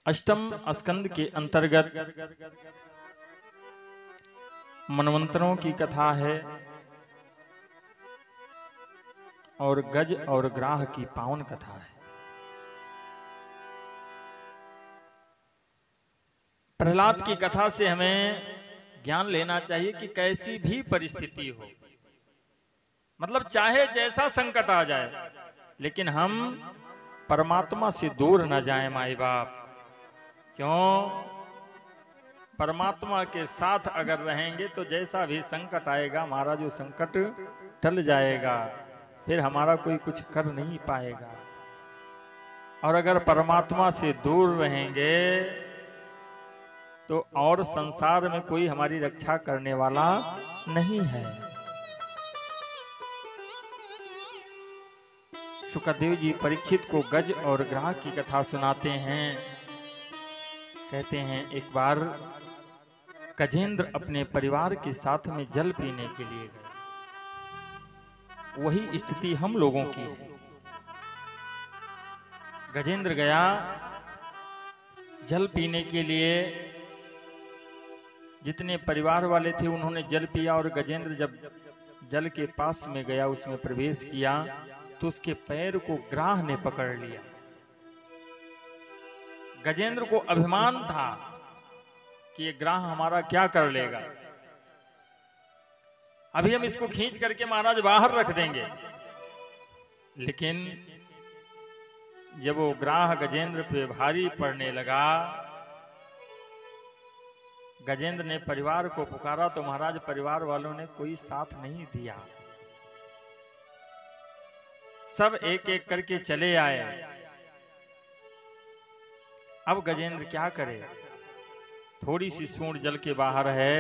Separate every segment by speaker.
Speaker 1: अष्टम स्कंद के अंतर्गत मनवंतरों की कथा है और गज और ग्राह की पावन कथा है। प्रहलाद की कथा से हमें ज्ञान लेना चाहिए कि कैसी भी परिस्थिति हो, मतलब चाहे जैसा संकट आ जाए, लेकिन हम परमात्मा से दूर न जाएं माई बाप। क्यों? परमात्मा के साथ अगर रहेंगे तो जैसा भी संकट आएगा हमारा जो संकट टल जाएगा, फिर हमारा कोई कुछ कर नहीं पाएगा। और अगर परमात्मा से दूर रहेंगे तो और संसार में कोई हमारी रक्षा करने वाला नहीं है। शुकदेव जी परीक्षित को गज और ग्राह की कथा सुनाते हैं। कहते हैं एक बार गजेंद्र अपने परिवार के साथ में जल पीने के लिए गए। वही स्थिति हम लोगों की है। गजेंद्र गया जल पीने के लिए, जितने परिवार वाले थे उन्होंने जल पिया, और गजेंद्र जब जल के पास में गया, उसमें प्रवेश किया, तो उसके पैर को ग्राह ने पकड़ लिया। गजेंद्र को अभिमान था कि ये ग्राह हमारा क्या कर लेगा, अभी हम इसको खींच करके महाराज बाहर रख देंगे। लेकिन जब वो ग्राह गजेंद्र पे भारी पड़ने लगा, गजेंद्र ने परिवार को पुकारा तो महाराज परिवार वालों ने कोई साथ नहीं दिया। सब एक एक करके चले आए। अब गजेंद्र क्या करे? थोड़ी सी सूंड जल के बाहर है,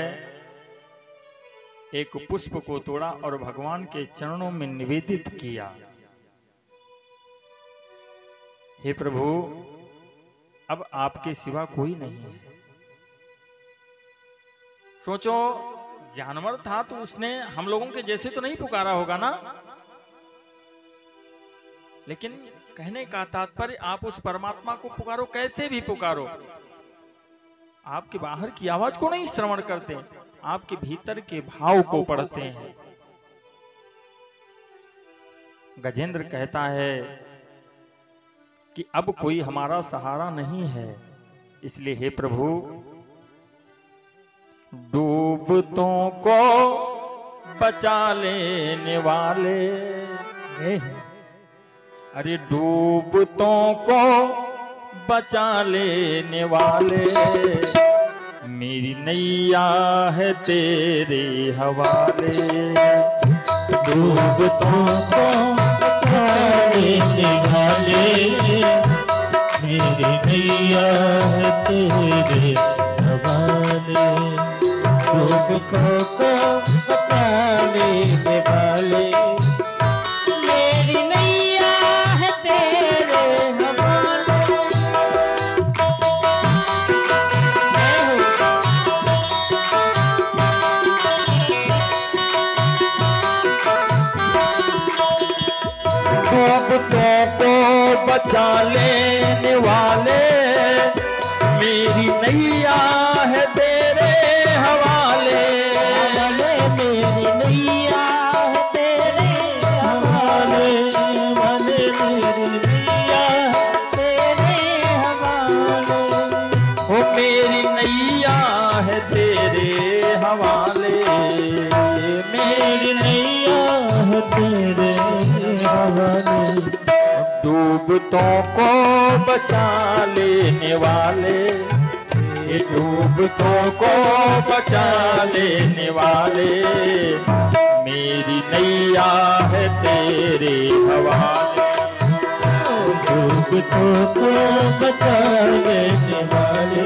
Speaker 1: एक पुष्प को तोड़ा और भगवान के चरणों में निवेदित किया। हे प्रभु, अब आपके सिवा कोई नहीं है। सोचो, जानवर था तो उसने हम लोगों के जैसे तो नहीं पुकारा होगा ना। लेकिन कहने का तात्पर्य, आप उस परमात्मा को पुकारो, कैसे भी पुकारो, आपके बाहर की आवाज को नहीं श्रवण करते, आपके भीतर के भाव को पढ़ते हैं। गजेंद्र कहता है कि अब कोई हमारा सहारा नहीं है, इसलिए हे प्रभु, डूबतों को बचा लेने वाले, अरे डूबतों को बचा लेने वाले, मेरी नैया है तेरे हवाले।
Speaker 2: डूबतों को बचा लेने वाले, मेरी नैया है तेरे हवाले। डूबतों को बचा लेने वाले, मेरी नैया है तेरे हवाले।
Speaker 1: डूबतों को बचा लेने वाले, मेरी नैया है तेरे हवाले।
Speaker 2: मेरी नैया है तेरे हवाले, मेरी नैया तेरे हवाले।
Speaker 1: ओ मेरी नैया है तेरे हवाले,
Speaker 2: मेरी नैया है तेरे हवाले।
Speaker 1: डूबतों को बचा लेने वाले, ये डूबतों को बचा लेने वाले, मेरी नैया है तेरे हवाले।
Speaker 2: डूबतों को बचा लेने वाले,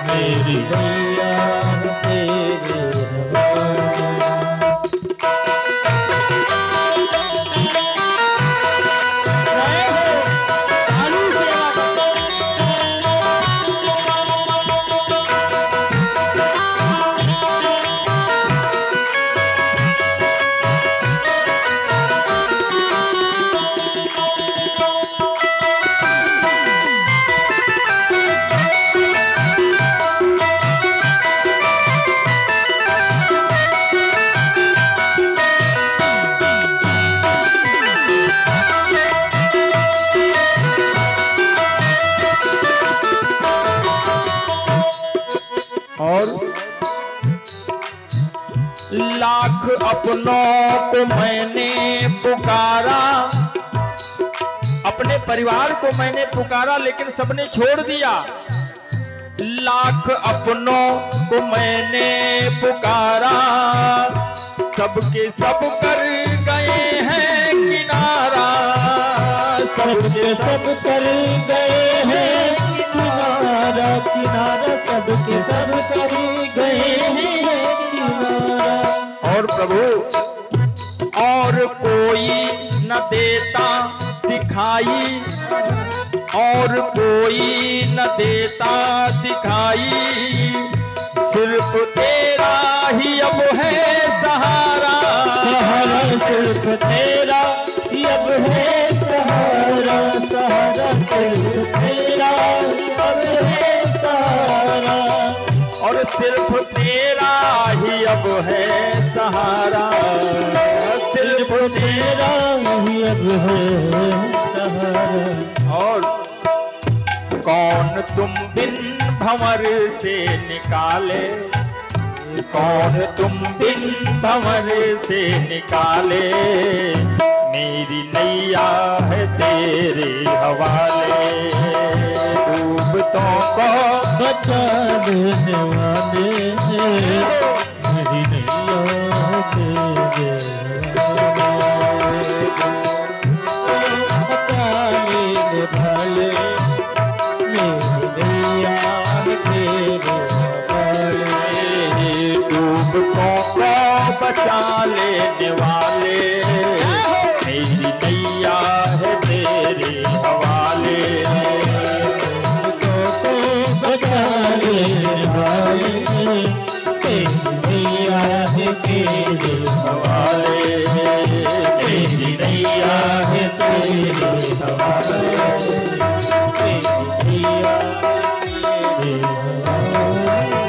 Speaker 2: मेरी नैया है तेरे हवाले।
Speaker 1: लाख अपनों को मैंने पुकारा, अपने परिवार को मैंने पुकारा लेकिन सबने छोड़ दिया। लाख अपनों को मैंने पुकारा, सबके सब कर गए हैं किनारा,
Speaker 2: सबके सब कर गए हैं किनारा, किनारा सबके सब कर गए हैं किनारा।
Speaker 1: और प्रभु और कोई न देता दिखाई, और कोई न देता दिखाई, सिर्फ तेरा ही अब है सहारा,
Speaker 2: सहारा सिर्फ तेरा ही अब है सहारा, सहारा सिर्फ तेरा अब है सहारा,
Speaker 1: और सिर्फ तेरा ही अब है सहारा, सिर्फ
Speaker 2: तेरा ही अब है सहारा।
Speaker 1: और कौन तुम बिन भंवर से निकाले, कौन तुम बिन भंवर से निकाले, मेरी नैया है तेरे हवाले, डूबतों को
Speaker 2: बचा देने वाले, मेरी नैया तेरे हवाले, बचा लेने वाले, मेरी नैया तेरे हवाले,
Speaker 1: डूबतों को बचा लेने वाले, मेरी नैया है तेरे हवाले,
Speaker 2: बचा लेने वाले, मेरी नैया है तेरे हवाले, मेरी नैया है तेरे हवाले, मेरी नैया तेरे हवाले।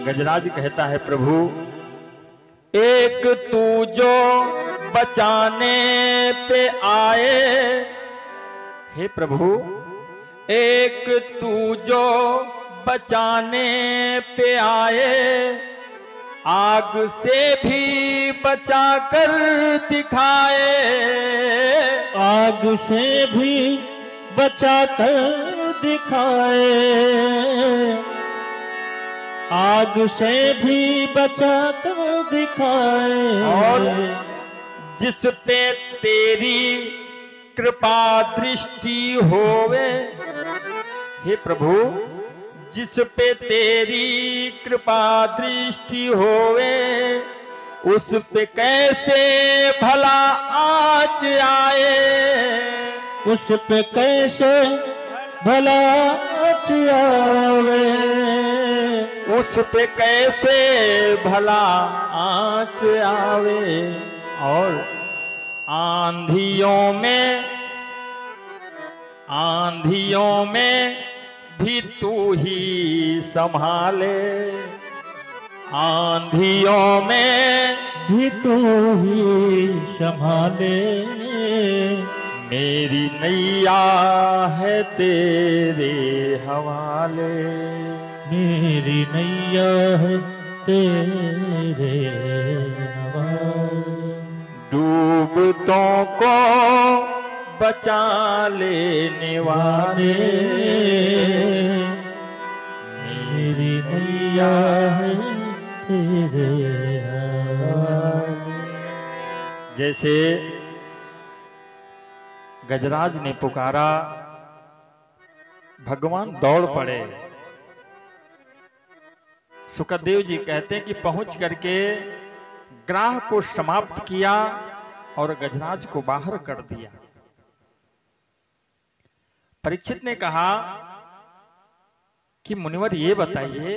Speaker 1: गजराज कहता है प्रभु एक तू जो बचाने पे आए, हे प्रभु एक तू जो बचाने पे आए, आग से भी बचा कर दिखाए,
Speaker 2: आग से भी बचा कर दिखाए, आग से भी बचा कर दिखाए,
Speaker 1: और जिस पे तेरी कृपा दृष्टि होवे, हे प्रभु जिस पे तेरी कृपा दृष्टि होवे, उस पे कैसे भला आँच आए,
Speaker 2: उस पे कैसे भला आँच आवे,
Speaker 1: उस पे कैसे भला आँच आवे। और आंधियों में भी तू ही संभाले, आंधियों में
Speaker 2: भी तू ही संभाले,
Speaker 1: मेरी नैया है तेरे हवाले,
Speaker 2: मेरी नैया है तेरे हवाले,
Speaker 1: डूबतों को बचा लेने वाले,
Speaker 2: मेरी नैया है तेरे हवाले।
Speaker 1: जैसे गजराज ने पुकारा, भगवान दौड़ पड़े। सुखदेव जी कहते हैं कि पहुंच करके ग्राह को समाप्त किया और गजराज को बाहर कर दिया। परीक्षित ने कहा कि मुनिवर ये बताइए,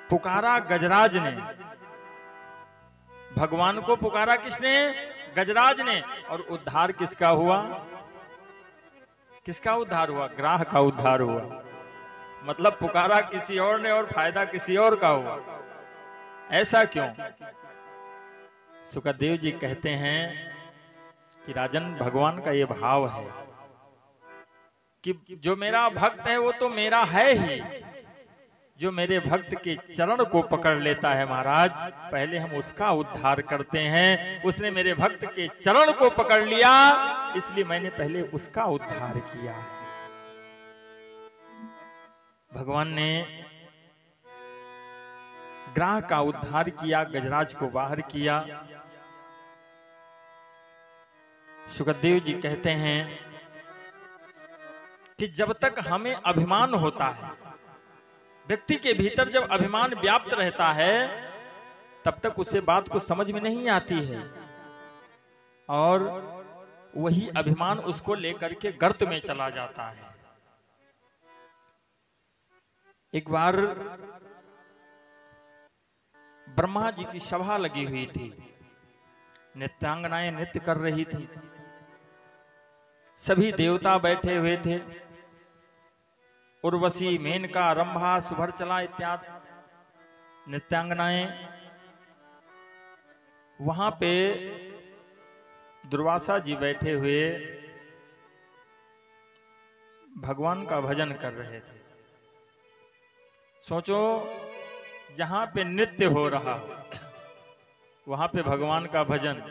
Speaker 1: पुकारा गजराज ने, भगवान को पुकारा किसने? गजराज ने। और उद्धार किसका हुआ? किसका उद्धार हुआ? ग्राह का उद्धार हुआ। मतलब पुकारा किसी और ने और फायदा किसी और का हुआ। ऐसा क्यों? सुखदेव जी कहते हैं कि राजन, भगवान का ये भाव है कि जो मेरा भक्त है वो तो मेरा है ही, जो मेरे भक्त के चरण को पकड़ लेता है महाराज, पहले हम उसका उद्धार करते हैं। उसने मेरे भक्त के चरण को पकड़ लिया, इसलिए मैंने पहले उसका उद्धार किया। भगवान ने ग्राह का उद्धार किया, गजराज को बाहर किया। सुखदेव जी कहते हैं कि जब तक हमें अभिमान होता है, व्यक्ति के भीतर जब अभिमान व्याप्त रहता है, तब तक उसे बात को समझ में नहीं आती है और वही अभिमान उसको लेकर के गर्त में चला जाता है। एक बार ब्रह्मा जी की सभा लगी हुई थी, नृत्यांगनाएं नृत्य कर रही थी, सभी देवता बैठे हुए थे, उर्वशी, मेनका, रंभा, सुभर्चला इत्यादि नृत्यांगनाएं। वहां पे दुर्वासा जी बैठे हुए भगवान का भजन कर रहे थे। सोचो, जहां पे नृत्य हो रहा हो वहां पे भगवान का भजन।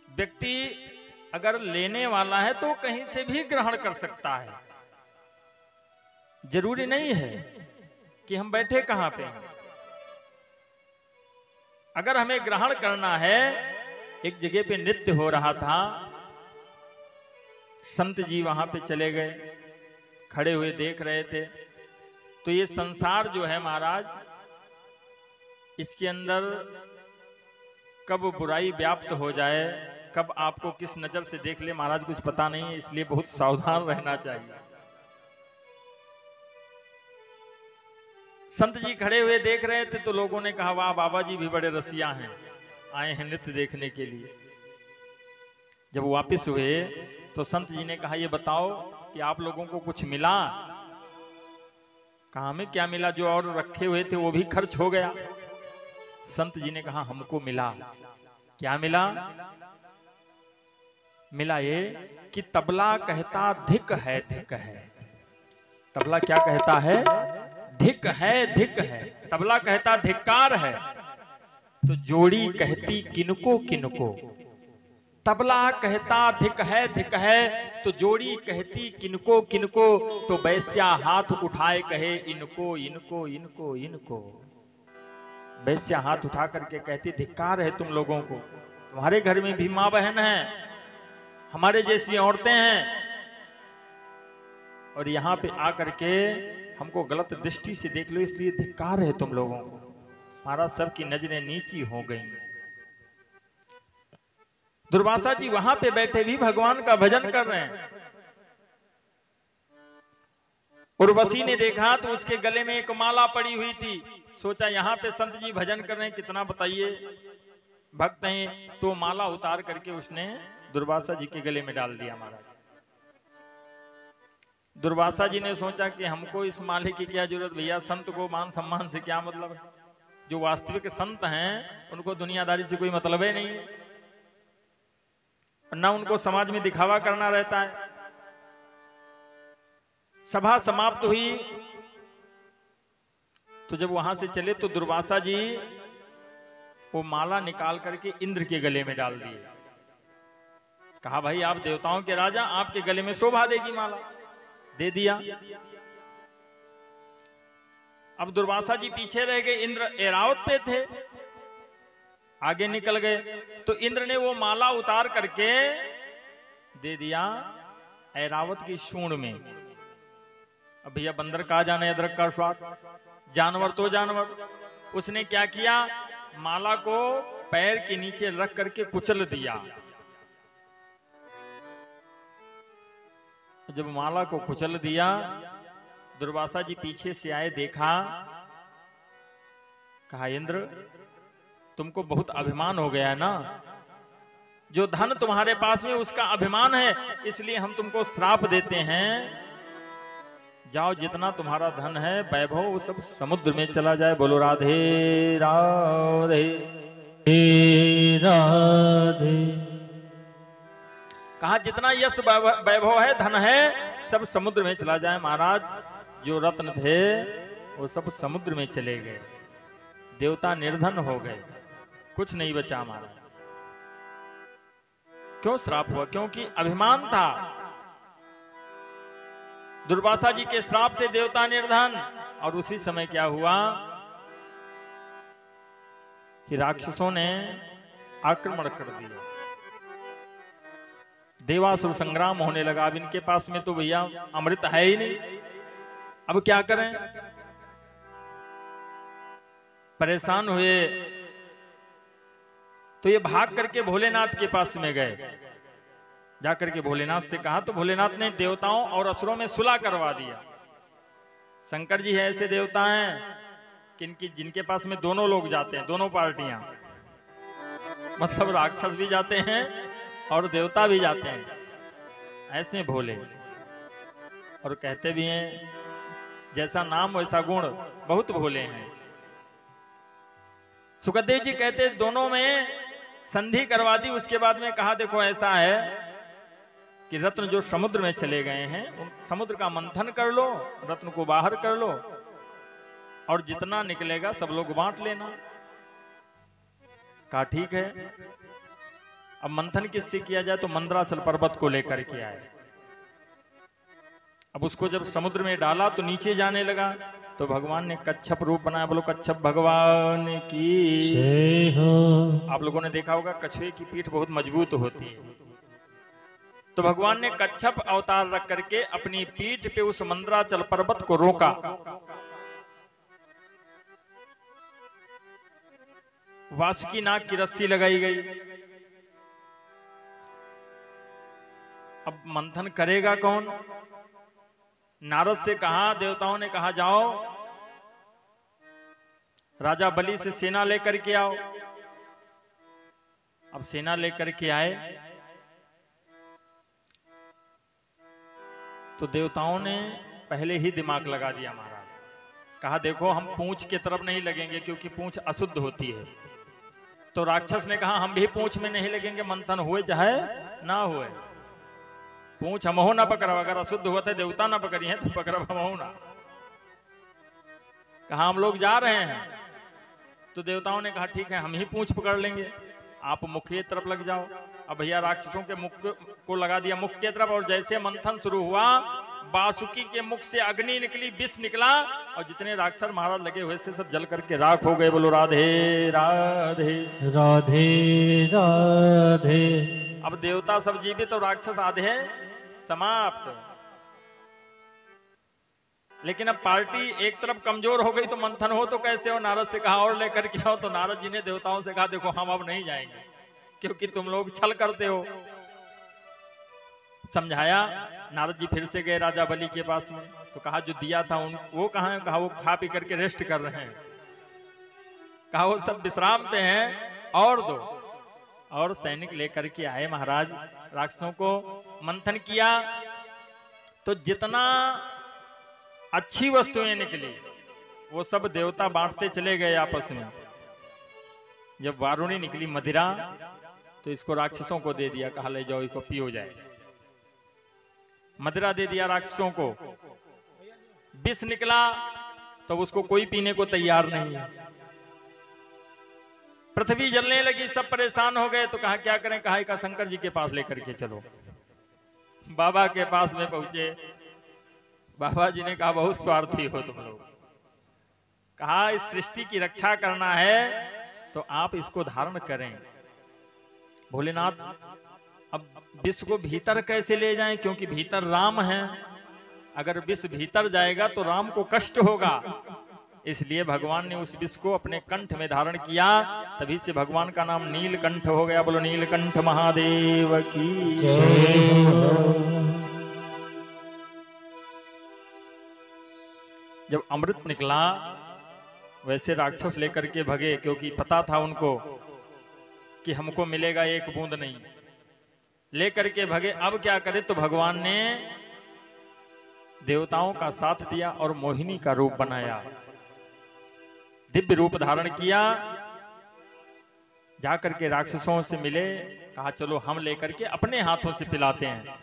Speaker 1: व्यक्ति अगर लेने वाला है तो कहीं से भी ग्रहण कर सकता है, जरूरी नहीं है कि हम बैठे कहां पे हैं। अगर हमें ग्रहण करना है, एक जगह पे नृत्य हो रहा था, संत जी वहां पे चले गए, खड़े हुए देख रहे थे। तो ये संसार जो है महाराज, इसके अंदर कब बुराई व्याप्त हो जाए, कब आपको किस नजर से देख ले महाराज कुछ पता नहीं है, इसलिए बहुत सावधान रहना चाहिए। संत जी खड़े हुए देख रहे थे तो लोगों ने कहा, वाह बाबा जी भी बड़े रसिया हैं, आए हैं नृत्य देखने के लिए। जब वापस हुए तो संत जी ने कहा, ये बताओ कि आप लोगों को कुछ मिला? कहा, हमें क्या मिला, जो और रखे हुए थे वो भी खर्च हो गया। संत जी ने कहा, हमको मिला। क्या मिला? मिला ये कि तबला कहता धिक है, धिक है। तबला क्या कहता है? धिक है, धिक है। तबला कहता धिक्कार है, तो जोड़ी कहती किनको किनको। तबला कहता धिक है, धिक है, तो जोड़ी कहती किनको किनको। तो वैश्या हाथ उठाए कहे, इनको इनको इनको इनको। वैश्या हाथ उठा करके कहती, धिक्कार है तुम लोगों को, तुम्हारे घर में भी माँ बहन है, हमारे जैसी औरतें हैं, और यहां पे आकर के हमको गलत दृष्टि से देख लो, इसलिए धिक्कार है तुम लोगों को। महाराज सबकी नजरें नीची हो गई। दुर्वासा जी वहां पे बैठे भी भगवान का भजन कर रहे हैं। उर्वशी ने देखा तो उसके गले में एक माला पड़ी हुई थी। सोचा यहां पे संत जी भजन कर रहे हैं, कितना बताइए भक्त हैं, तो माला उतार करके उसने दुर्वासा जी के गले में डाल दिया महाराज। दुर्वासा जी ने सोचा कि हमको इस माले की क्या जरूरत, भैया संत को मान सम्मान से क्या मतलब है। जो वास्तविक संत हैं उनको दुनियादारी से कोई मतलब ही नहीं है, ना उनको समाज में दिखावा करना रहता है। सभा समाप्त हुई तो जब वहां से चले तो दुर्वासा जी वो माला निकाल करके इंद्र के गले में डाल दिए। कहा, भाई आप देवताओं के राजा, आपके गले में शोभा देगी माला। दे दिया। अब दुर्वासा जी पीछे रह गए, इंद्र ऐरावत पे थे, आगे निकल गए। तो इंद्र ने वो माला उतार करके दे दिया ऐरावत की सूंड में। अब भैया बंदर कहा जाने अदरक का स्वाद, जानवर तो जानवर। उसने क्या किया, माला को पैर के नीचे रख करके कुचल दिया। जब माला को कुचल दिया, दुर्वासा जी पीछे से आए, देखा, कहा, इंद्र तुमको बहुत अभिमान हो गया है ना, जो धन तुम्हारे पास में उसका अभिमान है, इसलिए हम तुमको श्राप देते हैं, जाओ जितना तुम्हारा धन है वैभव वो सब समुद्र में चला जाए। बोलो राधे राधे
Speaker 2: राधे।
Speaker 1: कहा जितना यश वैभव है, धन है, सब समुद्र में चला जाए। महाराज जो रत्न थे वो सब समुद्र में चले गए, देवता निर्धन हो गए, कुछ नहीं बचा हमारा। क्यों श्राप हुआ? क्योंकि अभिमान था। दुर्वासा जी के श्राप से देवता निर्धन, और उसी समय क्या हुआ कि राक्षसों ने आक्रमण कर दिया, देवासुर संग्राम होने लगा। अब इनके पास में तो भैया अमृत है ही नहीं, अब क्या करें? परेशान हुए तो ये भाग करके भोलेनाथ के पास में गए। जाकर के भोलेनाथ से कहा तो भोलेनाथ ने देवताओं और असुरों में सुलह करवा दिया। शंकर जी है ऐसे देवता हैं कि जिनके पास में दोनों लोग जाते हैं, दोनों पार्टियां, मतलब राक्षस भी जाते हैं और देवता भी जाते हैं, ऐसे भोले। और कहते भी हैं जैसा नाम वैसा गुण, बहुत भोले हैं। सुखदेव जी कहते दोनों में संधि करवा दी। उसके बाद में कहा देखो ऐसा है कि रत्न जो समुद्र में चले गए हैं, उन समुद्र का मंथन कर लो, रत्न को बाहर कर लो, और जितना निकलेगा सब लोग बांट लेना। कहा ठीक है। अब मंथन किससे किया जाए? तो मंदराचल पर्वत को लेकर के आए। अब उसको जब समुद्र में डाला तो नीचे जाने लगा, तो भगवान ने कच्छप रूप बनाया। बोलो कच्छप भगवान की जय हो। आप लोगों ने देखा होगा कछुए की पीठ बहुत मजबूत होती है, तो भगवान ने कच्छप अवतार रख करके अपनी पीठ पे उस मंदराचल पर्वत को रोका। वासुकी नाग की रस्सी लगाई गई। अब मंथन करेगा कौन? नारद से कहा, देवताओं ने कहा जाओ राजा बलि से सेना लेकर के आओ। अब सेना लेकर के आए तो देवताओं ने पहले ही दिमाग लगा दिया महाराज। कहा देखो हम पूंछ की तरफ नहीं लगेंगे क्योंकि पूंछ अशुद्ध होती है। तो राक्षस ने कहा हम भी पूंछ में नहीं लगेंगे, मंथन हुए चाहे ना हुए, पूंछ हमहो ना पकड़ा। अगर अशुद्ध होते देवता ना पकड़ी है तो पकड़ा हमहो ना। कहा हम लोग जा रहे हैं। तो देवताओं ने कहा ठीक है हम ही पूंछ पकड़ लेंगे, आप मुख की तरफ लग जाओ। अब भैया राक्षसों के मुख को लगा दिया मुख की तरफ, और जैसे मंथन शुरू हुआ बासुकी के मुख से अग्नि निकली, विष निकला, और जितने राक्षस महाराज लगे हुए थे सब जल करके राख हो गए। बोलो राधे राधे
Speaker 2: राधे राधे।
Speaker 1: अब देवता सब जीवित और राक्षस आधे समाप्त। लेकिन अब पार्टी एक तरफ कमजोर हो गई तो मंथन हो तो कैसे हो? नारद से कहा और लेकर के आओ। तो नारद जी ने देवताओं से कहा देखो हम अब नहीं जाएंगे क्योंकि तुम लोग छल करते हो। समझाया। नारद जी फिर से गए राजा बलि के पास में, तो कहा जो दिया था उन वो कहाँ है? कहा वो खा पी करके रेस्ट कर रहे हैं। कहा वो सब विश्राम पे हैं, और दो। और सैनिक लेकर के आए महाराज, राक्षसों को मंथन किया तो जितना अच्छी वस्तुएं निकली वो सब देवता बांटते चले गए आपस में। जब वारुणी निकली मदिरा तो इसको राक्षसों को दे दिया, कहा ले जाओ इसको पियो जाए। मदिरा दे दिया राक्षसों को। विष निकला तो उसको कोई पीने को तैयार नहीं है। पृथ्वी जलने लगी, सब परेशान हो गए। तो कहा क्या करें? कहा का शंकर जी के पास लेकर के चलो। बाबा के पास में पहुंचे। बाबा जी ने कहा बहुत स्वार्थी हो तुम लोग। कहा इस सृष्टि की रक्षा करना है तो आप इसको धारण करें। भोलेनाथ अब विष को भीतर कैसे ले जाएं? क्योंकि भीतर राम है, अगर विष भीतर जाएगा तो राम को कष्ट होगा। इसलिए भगवान ने उस विष को अपने कंठ में धारण किया, तभी से भगवान का नाम नीलकंठ हो गया। बोलो नीलकंठ महादेव की जय। जब अमृत निकला वैसे राक्षस लेकर के भगे, क्योंकि पता था उनको कि हमको मिलेगा एक बूंद नहीं। लेकर के भगे। अब क्या करे? तो भगवान ने देवताओं का साथ दिया और मोहिनी का रूप बनाया, दिव्य रूप धारण किया। जाकर के राक्षसों से मिले, कहा चलो हम लेकर के अपने हाथों से पिलाते हैं।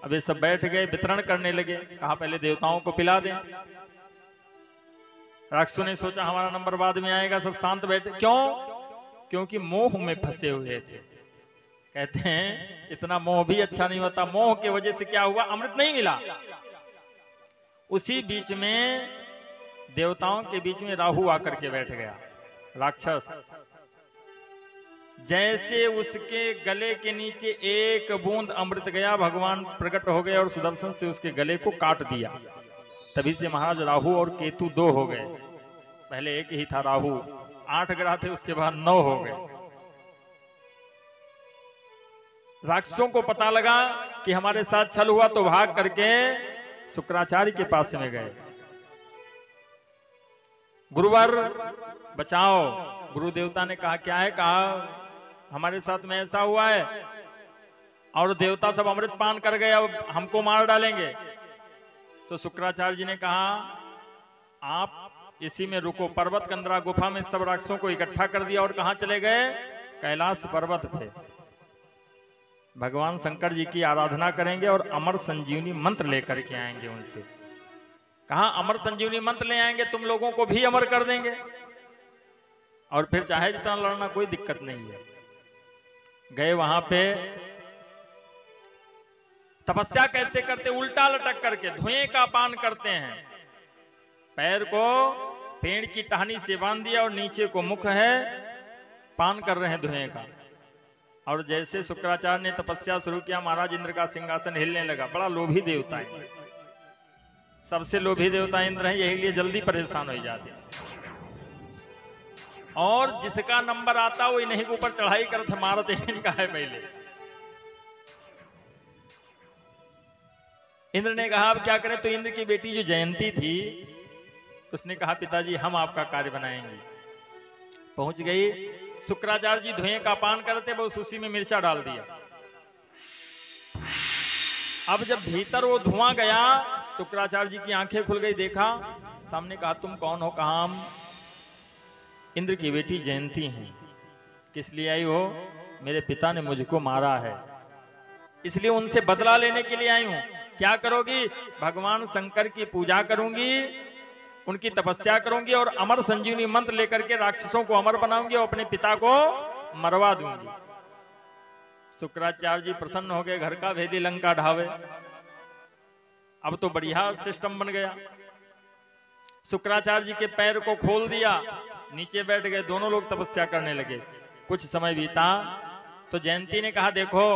Speaker 1: अब ये सब बैठ गए, वितरण करने लगे। कहा पहले देवताओं को पिला दें। राक्षसों ने सोचा हमारा नंबर बाद में आएगा, सब शांत बैठे। क्यों? क्योंकि मोह में फंसे हुए थे। कहते हैं इतना मोह भी अच्छा नहीं होता। मोह की वजह से क्या हुआ, अमृत नहीं मिला। उसी बीच में देवताओं के बीच में राहु आकर के बैठ गया, राक्षस। जैसे उसके गले के नीचे एक बूंद अमृत गया, भगवान प्रकट हो गए और सुदर्शन से उसके गले को काट दिया। तभी से महाराज राहु और केतु 2 हो गए। पहले एक ही था राहु, 8 ग्रह थे, उसके बाद 9 हो गए। राक्षसों को पता लगा कि हमारे साथ छल हुआ, तो भाग करके शुक्राचार्य के पास में गए। गुरुवर बचाओ। गुरु देवता ने कहा क्या है? कहा हमारे साथ में ऐसा हुआ है और देवता सब अमृत पान कर गए, अब हमको मार डालेंगे। तो शुक्राचार्य जी ने कहा आप इसी में रुको। पर्वत कंदरा गुफा में सब राक्षसों को इकट्ठा कर दिया और कहां चले गए? कैलाश पर्वत पे भगवान शंकर जी की आराधना करेंगे और अमर संजीवनी मंत्र लेकर के आएंगे उनसे। कहा अमर संजीवनी मंत्र ले आएंगे, तुम लोगों को भी अमर कर देंगे और फिर चाहे जितना लड़ना, कोई दिक्कत नहीं है। गए वहां पे, तपस्या कैसे करते? उल्टा लटक करके धुएं का पान करते हैं। पैर को पेड़ की टहनी से बांध दिया और नीचे को मुख है, पान कर रहे हैं धुएं का। और जैसे शुक्राचार्य ने तपस्या शुरू किया, महाराज इंद्र का सिंहासन हिलने लगा। बड़ा लोभी देवता है, सबसे लोभी देवता इंद्र है, यही लिए जल्दी परेशान हो जाते हैं। और जिसका नंबर आता वो इन्हीं के ऊपर चढ़ाई करते, मारते इनका है पहले। इंद्र ने कहा अब क्या करें? तो इंद्र की बेटी जो जयंती थी, उसने कहा पिताजी हम आपका कार्य बनाएंगे। पहुंच गई। शुक्राचार्य जी धुएं का पान करते, बस उसी में मिर्चा डाल दिया। अब जब भीतर वो धुआं गया, शुक्राचार्य जी की आंखें खुल गई, देखा सामने। कहा तुम कौन हो? कहा हम इंद्र की बेटी जयंती हैं। किस लिए आई हो? मेरे पिता ने मुझको मारा है, इसलिए उनसे बदला लेने के लिए आई हूं। क्या करोगी? भगवान शंकर की पूजा करूंगी, उनकी तपस्या करूंगी और अमर संजीवनी मंत्र लेकर के राक्षसों को अमर बनाऊंगी और अपने पिता को मरवा दूंगी। शुक्राचार्य जी प्रसन्न हो गए, घर का भेदी लंका ढावे। अब तो बढ़िया सिस्टम बन गया। शुक्राचार्य जी के पैर को खोल दिया, नीचे बैठ गए, दोनों लोग तपस्या करने लगे। कुछ समय बीता तो जयंती ने कहा देखो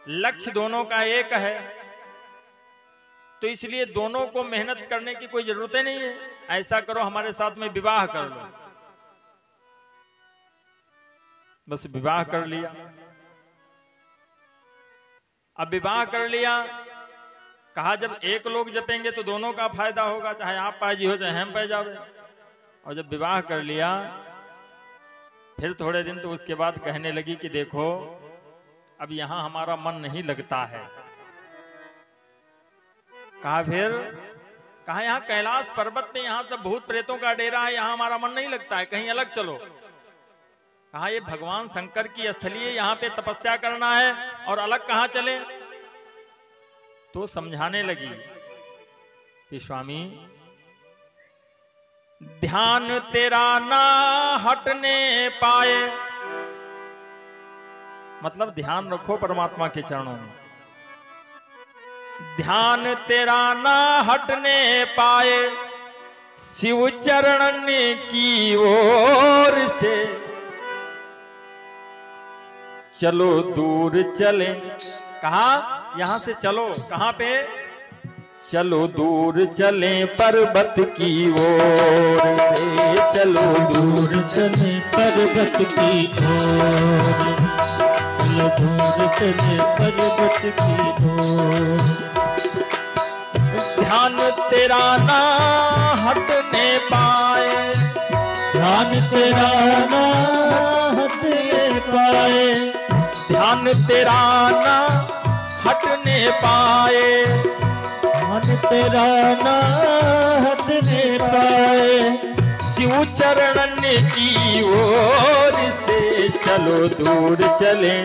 Speaker 1: लक्ष्य दोनों का एक है, तो इसलिए दोनों को मेहनत करने की कोई जरूरत नहीं है। ऐसा करो हमारे साथ में विवाह कर लो। बस विवाह कर लिया। अब विवाह कर लिया, कहा जब एक लोग जपेंगे तो दोनों का फायदा होगा, चाहे आप पाजी हो चाहे हम पाए जावे। और जब विवाह कर लिया, फिर थोड़े दिन तो उसके बाद कहने लगी कि देखो अब यहां हमारा मन नहीं लगता है। कहा फिर? कहा यहाँ कैलाश पर्वत में यहाँ सब भूत प्रेतों का डेरा है, यहाँ हमारा मन नहीं लगता है, कहीं अलग चलो। कहा ये भगवान शंकर की स्थली है, यहाँ पे तपस्या करना है और अलग कहाँ चले? तो समझाने लगी कि स्वामी ध्यान तेरा ना हटने पाए, मतलब ध्यान रखो परमात्मा के चरणों में। ध्यान तेरा ना हटने पाए, शिव चरण की ओर से चलो दूर चले। कहा यहां से चलो, कहां पे? चलो दूर चले पर्वत की ओर से, चलो
Speaker 2: दूर चले पर्वत की ओर, चलो दूर चले पर्वत की ओर।
Speaker 1: ध्यान तेरा ना हटने पाए,
Speaker 2: ध्यान तेरा ना हटने पाए,
Speaker 1: ध्यान तेरा ना हटने पाए,
Speaker 2: ध्यान तेरा ना हटने पाए।
Speaker 1: शिव चरण की ओर से चलो दूर चले,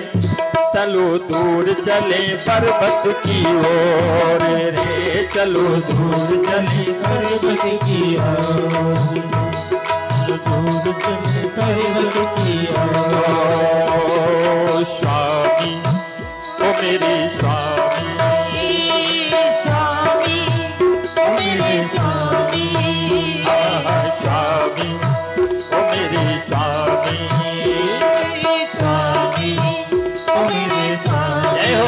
Speaker 1: चलो दूर चले पर्वत की ओर रे, चलो दूर चले
Speaker 2: पर्वत की ओर, दूर चले पर्वत की ओर।
Speaker 1: स्वामी ओ मेरे स्वामी,
Speaker 2: स्वामी ओ मेरे स्वामी,
Speaker 1: स्वामी ओ मेरे स्वामी,
Speaker 2: स्वामी ओ मेरे स्वामी।
Speaker 1: जय हो।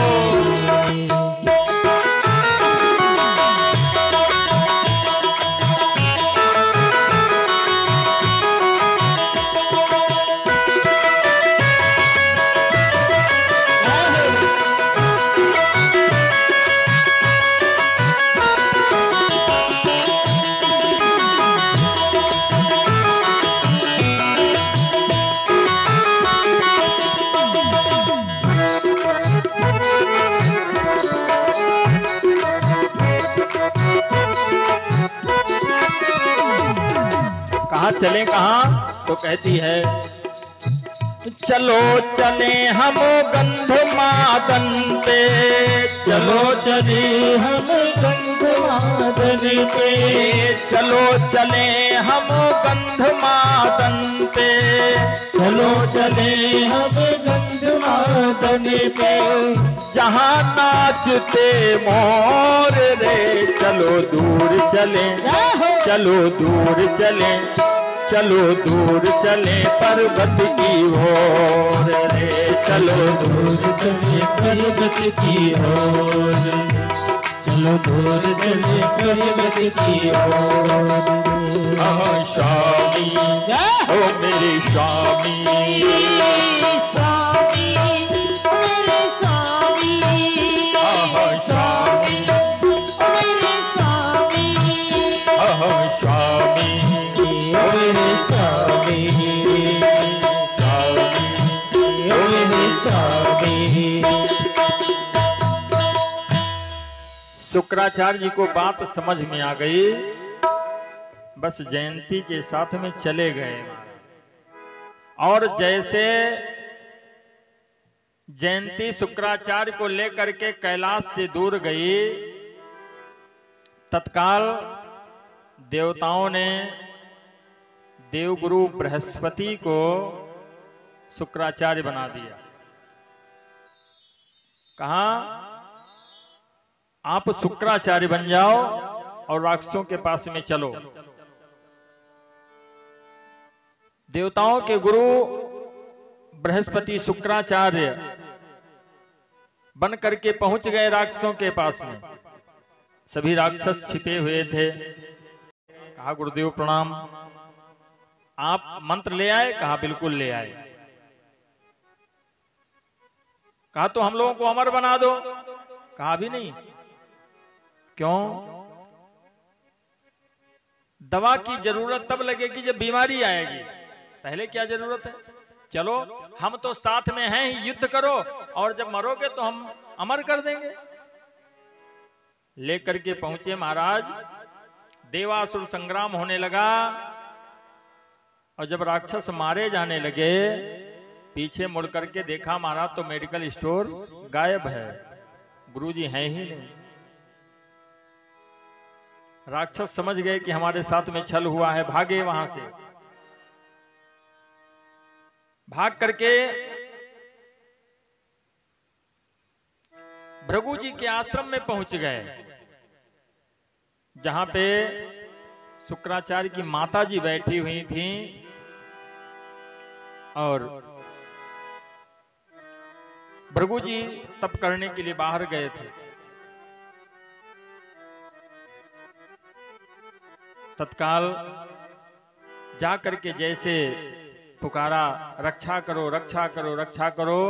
Speaker 1: कहाँ चले कहाँ? तो कहती है चलो चले हम गंधमादन पे,
Speaker 2: चलो चले हम गंधमादन पे,
Speaker 1: चलो चले हम गंधमादन पे,
Speaker 2: चलो चले हम गंधमादन पे,
Speaker 1: जहाँ नाचते मोर रे, चलो दूर चले, चलो दूर चले, चलो दूर चले पर्वत की ओर रे, चलो
Speaker 2: दूर चले पर्वत की ओर, चलो दूर चले पर्वत की ओर।
Speaker 1: स्वामी ओ मेरे स्वामी,
Speaker 2: स्वामी मेरे स्वामी,
Speaker 1: स्वामी
Speaker 2: मेरे स्वामी,
Speaker 1: स्वामी
Speaker 2: मेरे स्वामी, मेरे स्वामी।
Speaker 1: शुक्राचार्य जी को बात समझ में आ गई, बस जयंती के साथ में चले गए। और जैसे जयंती शुक्राचार्य को लेकर के कैलाश से दूर गई, तत्काल देवताओं ने देवगुरु बृहस्पति को शुक्राचार्य बना दिया। कहा आप शुक्राचार्य बन जाओ और राक्षसों के पास में चलो। देवताओं के गुरु बृहस्पति शुक्राचार्य बन करके पहुंच गए राक्षसों के पास में। सभी राक्षस छिपे हुए थे। कहा गुरुदेव प्रणाम, आप मंत्र ले आए? कहा बिल्कुल ले आए। कहा तो हम लोगों को अमर बना दो। कहा भी नहीं। क्यों? दवा की जरूरत तब लगेगी जब बीमारी आएगी, पहले क्या जरूरत है? चलो हम तो साथ में हैं ही, युद्ध करो और जब मरोगे तो हम अमर कर देंगे। लेकर के पहुंचे महाराज। देवासुर संग्राम होने लगा और जब राक्षस मारे जाने लगे, पीछे मुड़ करके देखा महाराज तो मेडिकल स्टोर गायब है, गुरुजी हैं ही नहीं। राक्षस समझ गए कि हमारे साथ में छल हुआ है, भागे वहां से। भाग करके भृगु जी के आश्रम में पहुंच गए, जहां पे शुक्राचार्य की माता जी बैठी हुई थी और भृगु जी तप करने के लिए बाहर गए थे। तत्काल जा करके जैसे पुकारा, रक्षा करो रक्षा करो रक्षा करो।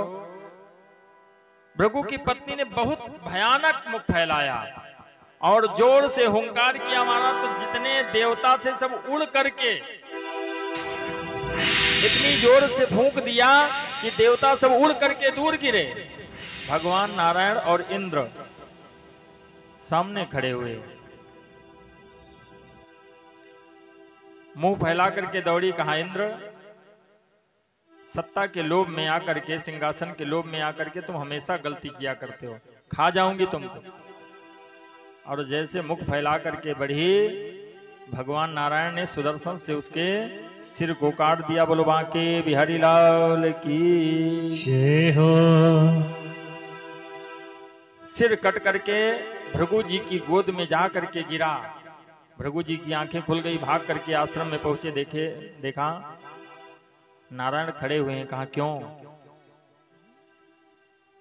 Speaker 1: भृगु की पत्नी ने बहुत भयानक मुख फैलाया और जोर से हुंकार किया मारा, तो जितने देवता थे सब उड़ करके इतनी जोर से फूंक दिया कि देवता सब उड़ करके दूर गिरे। भगवान नारायण और इंद्र सामने खड़े हुए, मुंह फैला करके दौड़ी। कहा इंद्र सत्ता के लोभ में आकर के, सिंहासन के लोभ में आकर के तुम हमेशा गलती किया करते हो, खा जाऊंगी तुमको। और जैसे मुख फैला करके बढ़ी, भगवान नारायण ने सुदर्शन से उसके सिर को काट दिया। बोलो बांके बिहारी लाल की
Speaker 2: जय हो।
Speaker 1: सिर कट करके भृगु जी की गोद में जा करके गिरा। भृगु जी की आंखें खुल गई, भाग करके आश्रम में पहुंचे, देखा नारायण खड़े हुए हैं। कहा क्यों?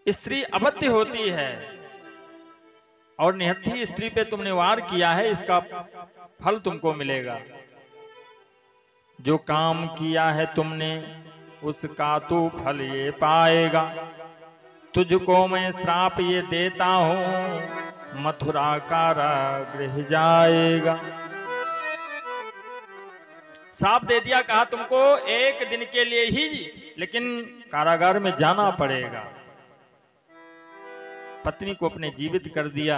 Speaker 1: स्त्री अबद्ध होती है और निहत्थी स्त्री पे तुमने वार किया है, इसका फल तुमको मिलेगा। जो काम किया है तुमने उसका तो फल ये पाएगा। तुझको मैं श्राप ये देता हूं, मथुरा कारागृह जाएगा। श्राप दे दिया, कहा तुमको एक दिन के लिए ही लेकिन कारागार में जाना पड़ेगा। पत्नी को अपने जीवित कर दिया।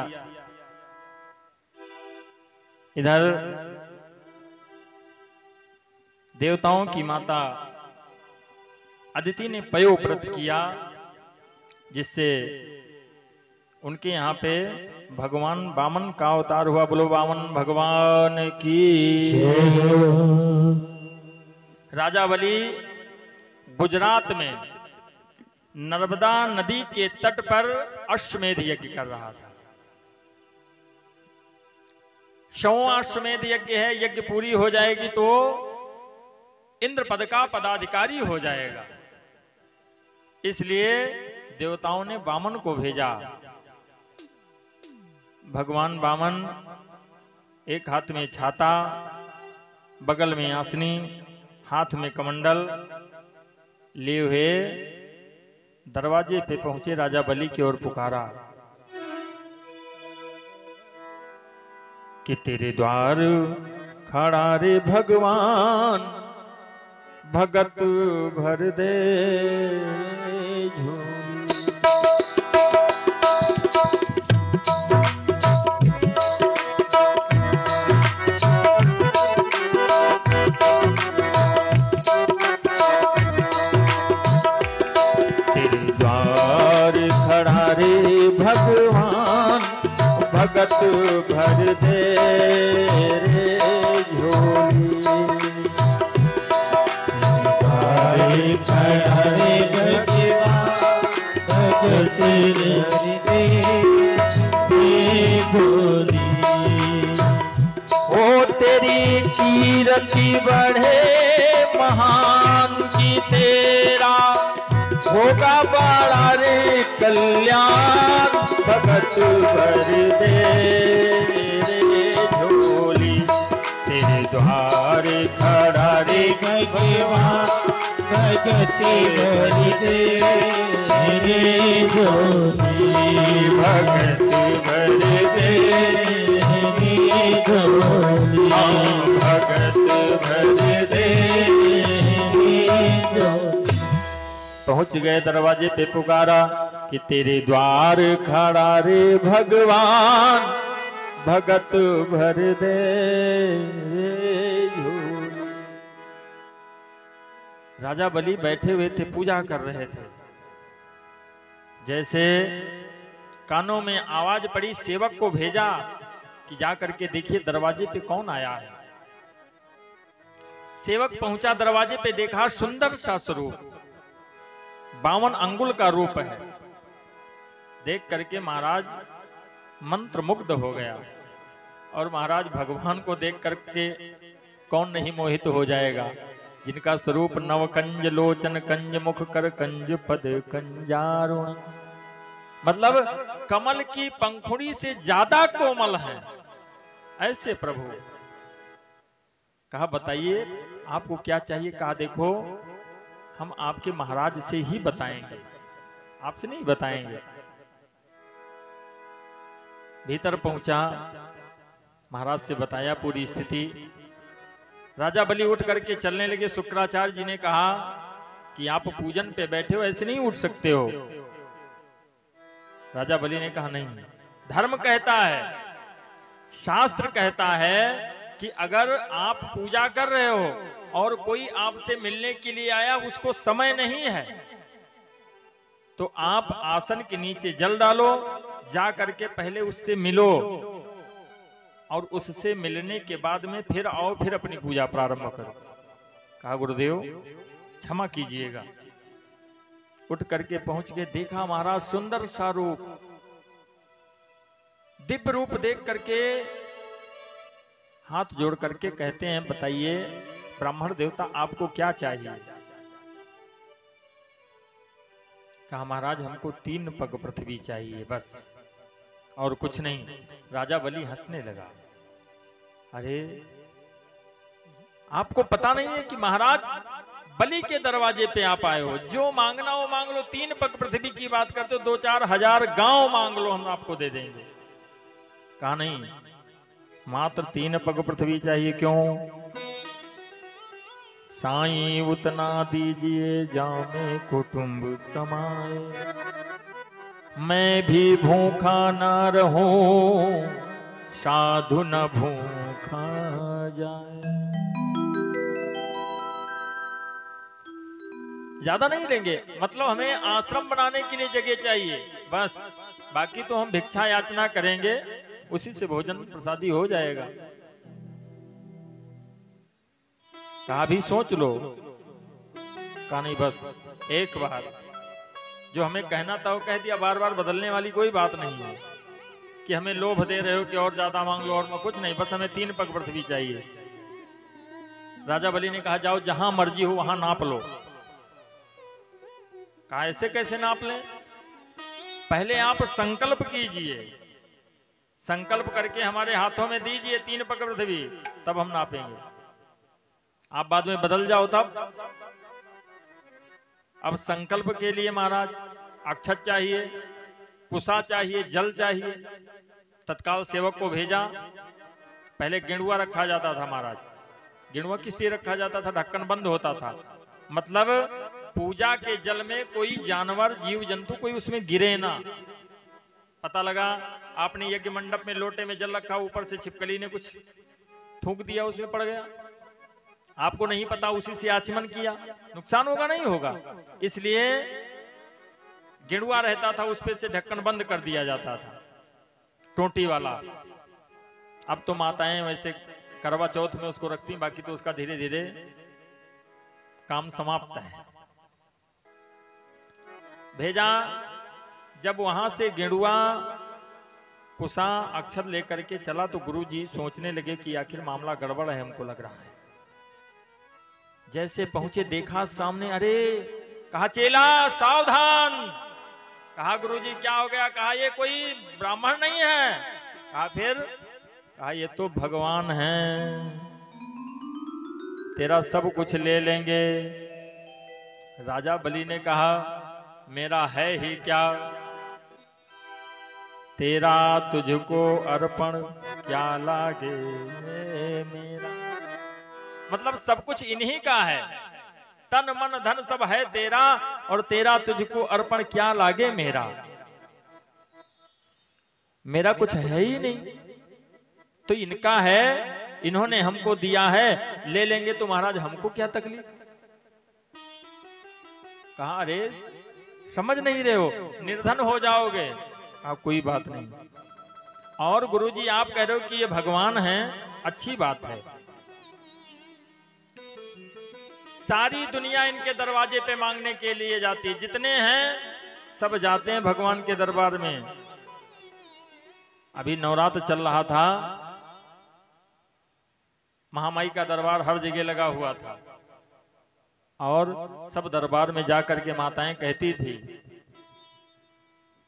Speaker 1: इधर देवताओं की माता अदिति ने पयोव्रत किया, जिससे उनके यहाँ पे भगवान वामन का अवतार हुआ। बोलो वामन भगवान की। राजा बलि गुजरात में नर्मदा नदी के तट पर अश्वमेध यज्ञ कर रहा था। 100वां अश्वमेध यज्ञ है। यज्ञ पूरी हो जाएगी तो इंद्र पद का पदाधिकारी हो जाएगा। इसलिए देवताओं ने वामन को भेजा। भगवान वामन एक हाथ में छाता, बगल में आसनी, हाथ में कमंडल लिए हुए दरवाजे पे पहुंचे। राजा बलि की ओर पुकारा कि तेरे द्वार खड़ा रे भगवान, भगत भर दे झोली। भगवान भगत भर दे रे झोली। खड़ा रे भगवान भगत भर दे झोली। ओ तेरी कीर्ति बढ़े महान की तेरा होगा बड़ा रे कल्याण, भगत भर दे रे झोली। तेरे द्वार खड़ा रे भगवान भगत भर दे रे झोली। भगत भर दे रे झोली। भगत भर दे रे झोली। पहुंच गए दरवाजे पे, पुकारा कि तेरे द्वार खड़ा रे भगवान भगत भर दे झोली। राजा बलि बैठे हुए थे, पूजा कर रहे थे। जैसे कानों में आवाज पड़ी, सेवक को भेजा कि जा करके देखिए दरवाजे पे कौन आया है। सेवक पहुंचा, दरवाजे पे देखा सुंदर सा स्वरूप, 52 अंगुल का रूप है। देख करके महाराज मंत्र मुग्ध हो गया। और महाराज भगवान को देख करके कौन नहीं मोहित हो जाएगा, जिनका स्वरूप नव कंज लोचन कंज मुख कर कंज पद कंजारुण, मतलब कमल की पंखुड़ी से ज्यादा कोमल है ऐसे प्रभु। कहा बताइए आपको क्या चाहिए? कहा देखो हम आपके महाराज से ही बताएंगे, आपसे नहीं बताएंगे। भीतर पहुंचा, महाराज से बताया पूरी स्थिति। राजा बलि उठ करके चलने लगे। शुक्राचार्य जी ने कहा कि आप पूजन पे बैठे हो, ऐसे नहीं उठ सकते हो। राजा बलि ने कहा नहीं, धर्म कहता है, शास्त्र कहता है कि अगर आप पूजा कर रहे हो और कोई आपसे मिलने के लिए आया, उसको समय नहीं है, तो आप आसन के नीचे जल डालो, जा करके पहले उससे मिलो और उससे मिलने के बाद में फिर आओ, फिर अपनी पूजा प्रारंभ करो। कहा गुरुदेव क्षमा कीजिएगा। उठ करके पहुंच के देखा महाराज सुंदर सा रूप, दिव्य रूप देख करके हाथ जोड़ करके कहते हैं, बताइए ब्राह्मण देवता आपको क्या चाहिए? कहा महाराज हमको 3 पग पृथ्वी चाहिए बस, और कुछ नहीं। राजा बलि हंसने लगा। अरे आपको पता नहीं है कि महाराज बलि के दरवाजे पे आप आए हो, जो मांगना हो मांग लो। 3 पग पृथ्वी की बात करते हो, 2-4 हजार गांव मांग लो, हम आपको दे देंगे। कहा नहीं, मात्र 3 पग पृथ्वी चाहिए। क्यों? साईं उतना दीजिए जामे कुटुंब समाए, मैं भी भूखा ना रहूं, साधु न भूखा जाए। ज्यादा नहीं लेंगे, मतलब हमें आश्रम बनाने के लिए जगह चाहिए बस, बाकी तो हम भिक्षा याचना करेंगे, उसी से भोजन प्रसादी हो जाएगा। कहा भी सोच लो। कहा नहीं, बस एक बार जो हमें कहना था वो कह दिया, बार बार बदलने वाली कोई बात नहीं है कि हमें लोभ दे रहे हो कि और ज्यादा मांग लो, और कुछ नहीं, बस हमें 3 पग पृथ्वी चाहिए। राजा बलि ने कहा जाओ जहां मर्जी हो वहां नाप लो। कहा ऐसे कैसे नाप लें? पहले आप संकल्प कीजिए, संकल्प करके हमारे हाथों में दीजिए 3 पग पृथ्वी, तब हम नापेंगे। आप बाद में बदल जाओ तब। अब संकल्प के लिए महाराज अक्षत चाहिए, कुसा चाहिए, जल चाहिए। तत्काल सेवक को भेजा। पहले गेंडुआ रखा जाता था महाराज। गेंडुआ किस लिए रखा जाता था? ढक्कन बंद होता था, मतलब पूजा के जल में कोई जानवर जीव जंतु कोई उसमें गिरे ना। पता लगा आपने यज्ञ मंडप में लोटे में जल रखा, ऊपर से छिपकली ने कुछ थूक दिया, उसमें पड़ गया, आपको नहीं पता, उसी से आचमन किया, नुकसान होगा नहीं होगा? इसलिए गेंडुआ रहता था, उस पे से ढक्कन बंद कर दिया जाता था, टोटी वाला। अब तो माताएं वैसे करवा चौथ में उसको रखती, बाकी तो उसका धीरे धीरे काम समाप्त है। भेजा। जब वहां से गेंडुआ कुसा अक्षर लेकर के चला तो गुरुजी सोचने लगे कि आखिर मामला गड़बड़ है, हमको लग रहा है। जैसे पहुंचे देखा सामने, अरे कहा चेला सावधान। कहा गुरुजी क्या हो गया? कहा ये कोई ब्राह्मण नहीं है। कहा फिर? कहा ये तो भगवान हैं, तेरा सब कुछ ले लेंगे। राजा बलि ने कहा मेरा है ही क्या, तेरा तुझको अर्पण क्या लागे मेरा। मतलब सब कुछ इन्हीं का है, तन मन धन सब है तेरा, और तेरा तुझको अर्पण क्या लागे मेरा। मेरा कुछ है ही नहीं, तो इनका है, इन्होंने हमको दिया है, ले लेंगे तो महाराज हमको क्या तकलीफ। कहा अरे समझ नहीं रहे हो, निर्धन हो जाओगे। आप कोई बात नहीं। और गुरुजी आप कह रहे हो कि ये भगवान हैं, अच्छी बात है। सारी दुनिया इनके दरवाजे पे मांगने के लिए जाती है, जितने हैं सब जाते हैं भगवान के दरबार में। अभी नवरात्र चल रहा था, महामाई का दरबार हर जगह लगा हुआ था, और सब दरबार में जाकर के माताएं कहती थी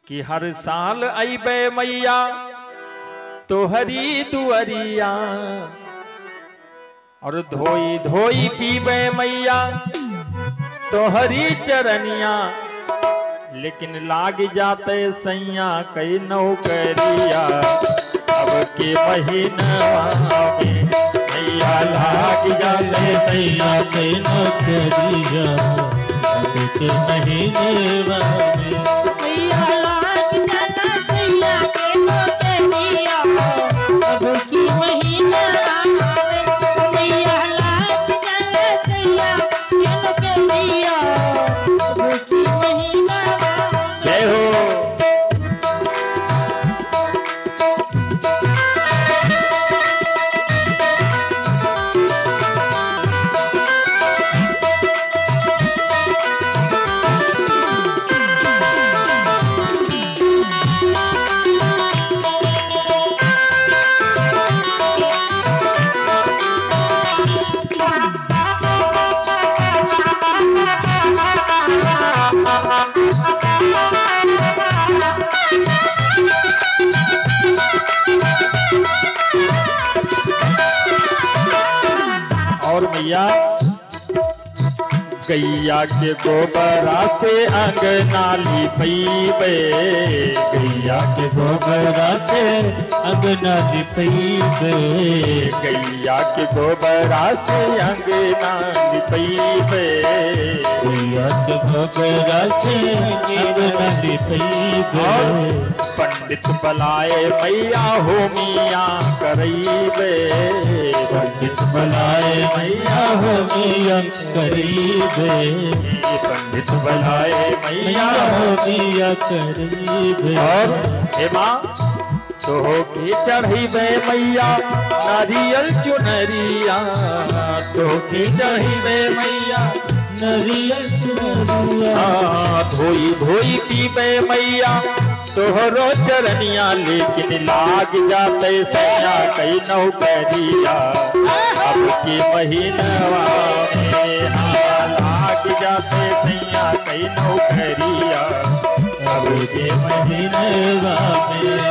Speaker 1: कि हर साल अइबे मैया तोहरी दुअरिया, और धोई धोई पीबे मैया तोहरी चरनिया, लेकिन लाग जाते सैया कई नौकरिया, अब के महीना में मैया लाग जाते सैया कई नौकरिया, अब के महीने में
Speaker 3: मैया लाग जाता सैया के नौकरिया, अब की महीना
Speaker 1: और मैया गैया के गोबरा से अंगना लिपैबे,
Speaker 2: गैया के गोबरा से अंगना लिपैबे,
Speaker 1: गैया के गोबरा से अंगना लिपैबे,
Speaker 2: गैया के गोबरा से अंगना लिपैबे।
Speaker 1: पंडित बुलाए मैया होमिया करैबे,
Speaker 2: पंडित बुलाए मैया होमिया करीबे,
Speaker 1: पंडित बुलाए मैया
Speaker 2: होमिया करीबे।
Speaker 1: और हे माँ तो के चढ़ैबे मैया नारियल चुनरिया, तो के चढ़ैबे मैया
Speaker 2: नरियल चुनरिया,
Speaker 1: धोई धोई पीबे मैया तोहरो चरनिया, लेकिन लाग जाते सैया कई नौकरिया, अब की महीनवा में लाग जाते सैया कई नौकरिया, अब के महीनवा में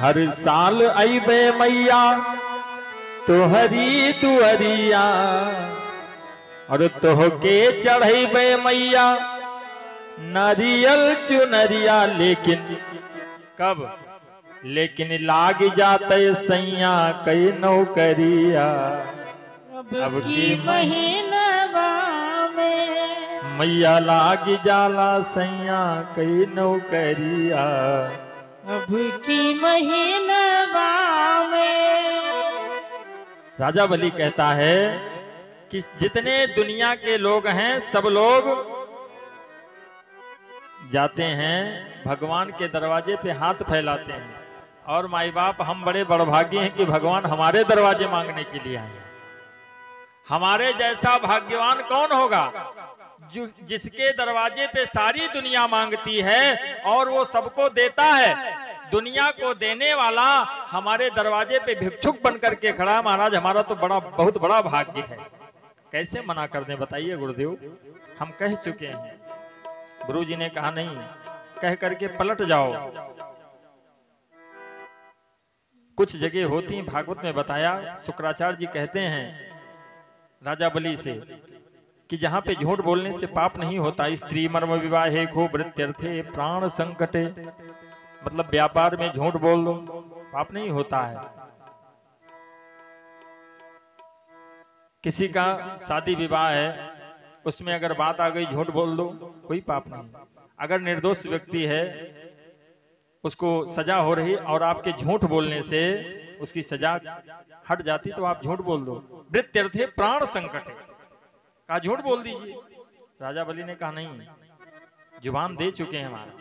Speaker 1: हर साल अइबे मैया तोहरी दुअरिया, और तोहके चढ़ैबे मैया नारियल चुनरिया, लेकिन कब लेकिन लाग जाते सैया कई नौकरिया, अब की
Speaker 3: महीनवा में
Speaker 1: मैया लाग जाला सैया कई नौकरिया,
Speaker 3: अब की महीनवा में।
Speaker 1: राजा बलि कहता है कि जितने दुनिया के लोग हैं सब लोग जाते हैं भगवान के दरवाजे पे हाथ फैलाते हैं, और माई बाप हम बड़े बड़भागी हैं कि भगवान हमारे दरवाजे मांगने के लिए आए। हमारे जैसा भाग्यवान कौन होगा जो जिसके दरवाजे पे सारी दुनिया मांगती है और वो सबको देता है। दुनिया को देने वाला हमारे दरवाजे पे भिक्षुक बन करके खड़ा है। महाराज हमारा तो बहुत बड़ा भाग्य है, कैसे मना कर दें बताइए गुरुदेव। हम कह चुके हैं, गुरु जी ने कहा नहीं, कह करके पलट जाओ। कुछ जगह होती भागवत में बताया, शुक्राचार्य जी कहते हैं राजा बलि से कि जहां पे झूठ बोलने से पाप नहीं होता, स्त्री मर्म विवाहे खो वृत्यर्थे प्राण संकटे, मतलब व्यापार में झूठ बोल दो पाप नहीं होता है। किसी का शादी विवाह है, उसमें अगर बात आ गई झूठ बोल दो कोई पाप नहीं। अगर निर्दोष व्यक्ति है उसको सजा हो रही और आपके झूठ बोलने से उसकी सजा हट जाती तो आप झूठ बोल दो। वृत्यर्थे प्राण संकटे, कहा झूठ बोल दीजिए। राजा बलि ने कहा नहीं, जुबान दे चुके हैं हमारा।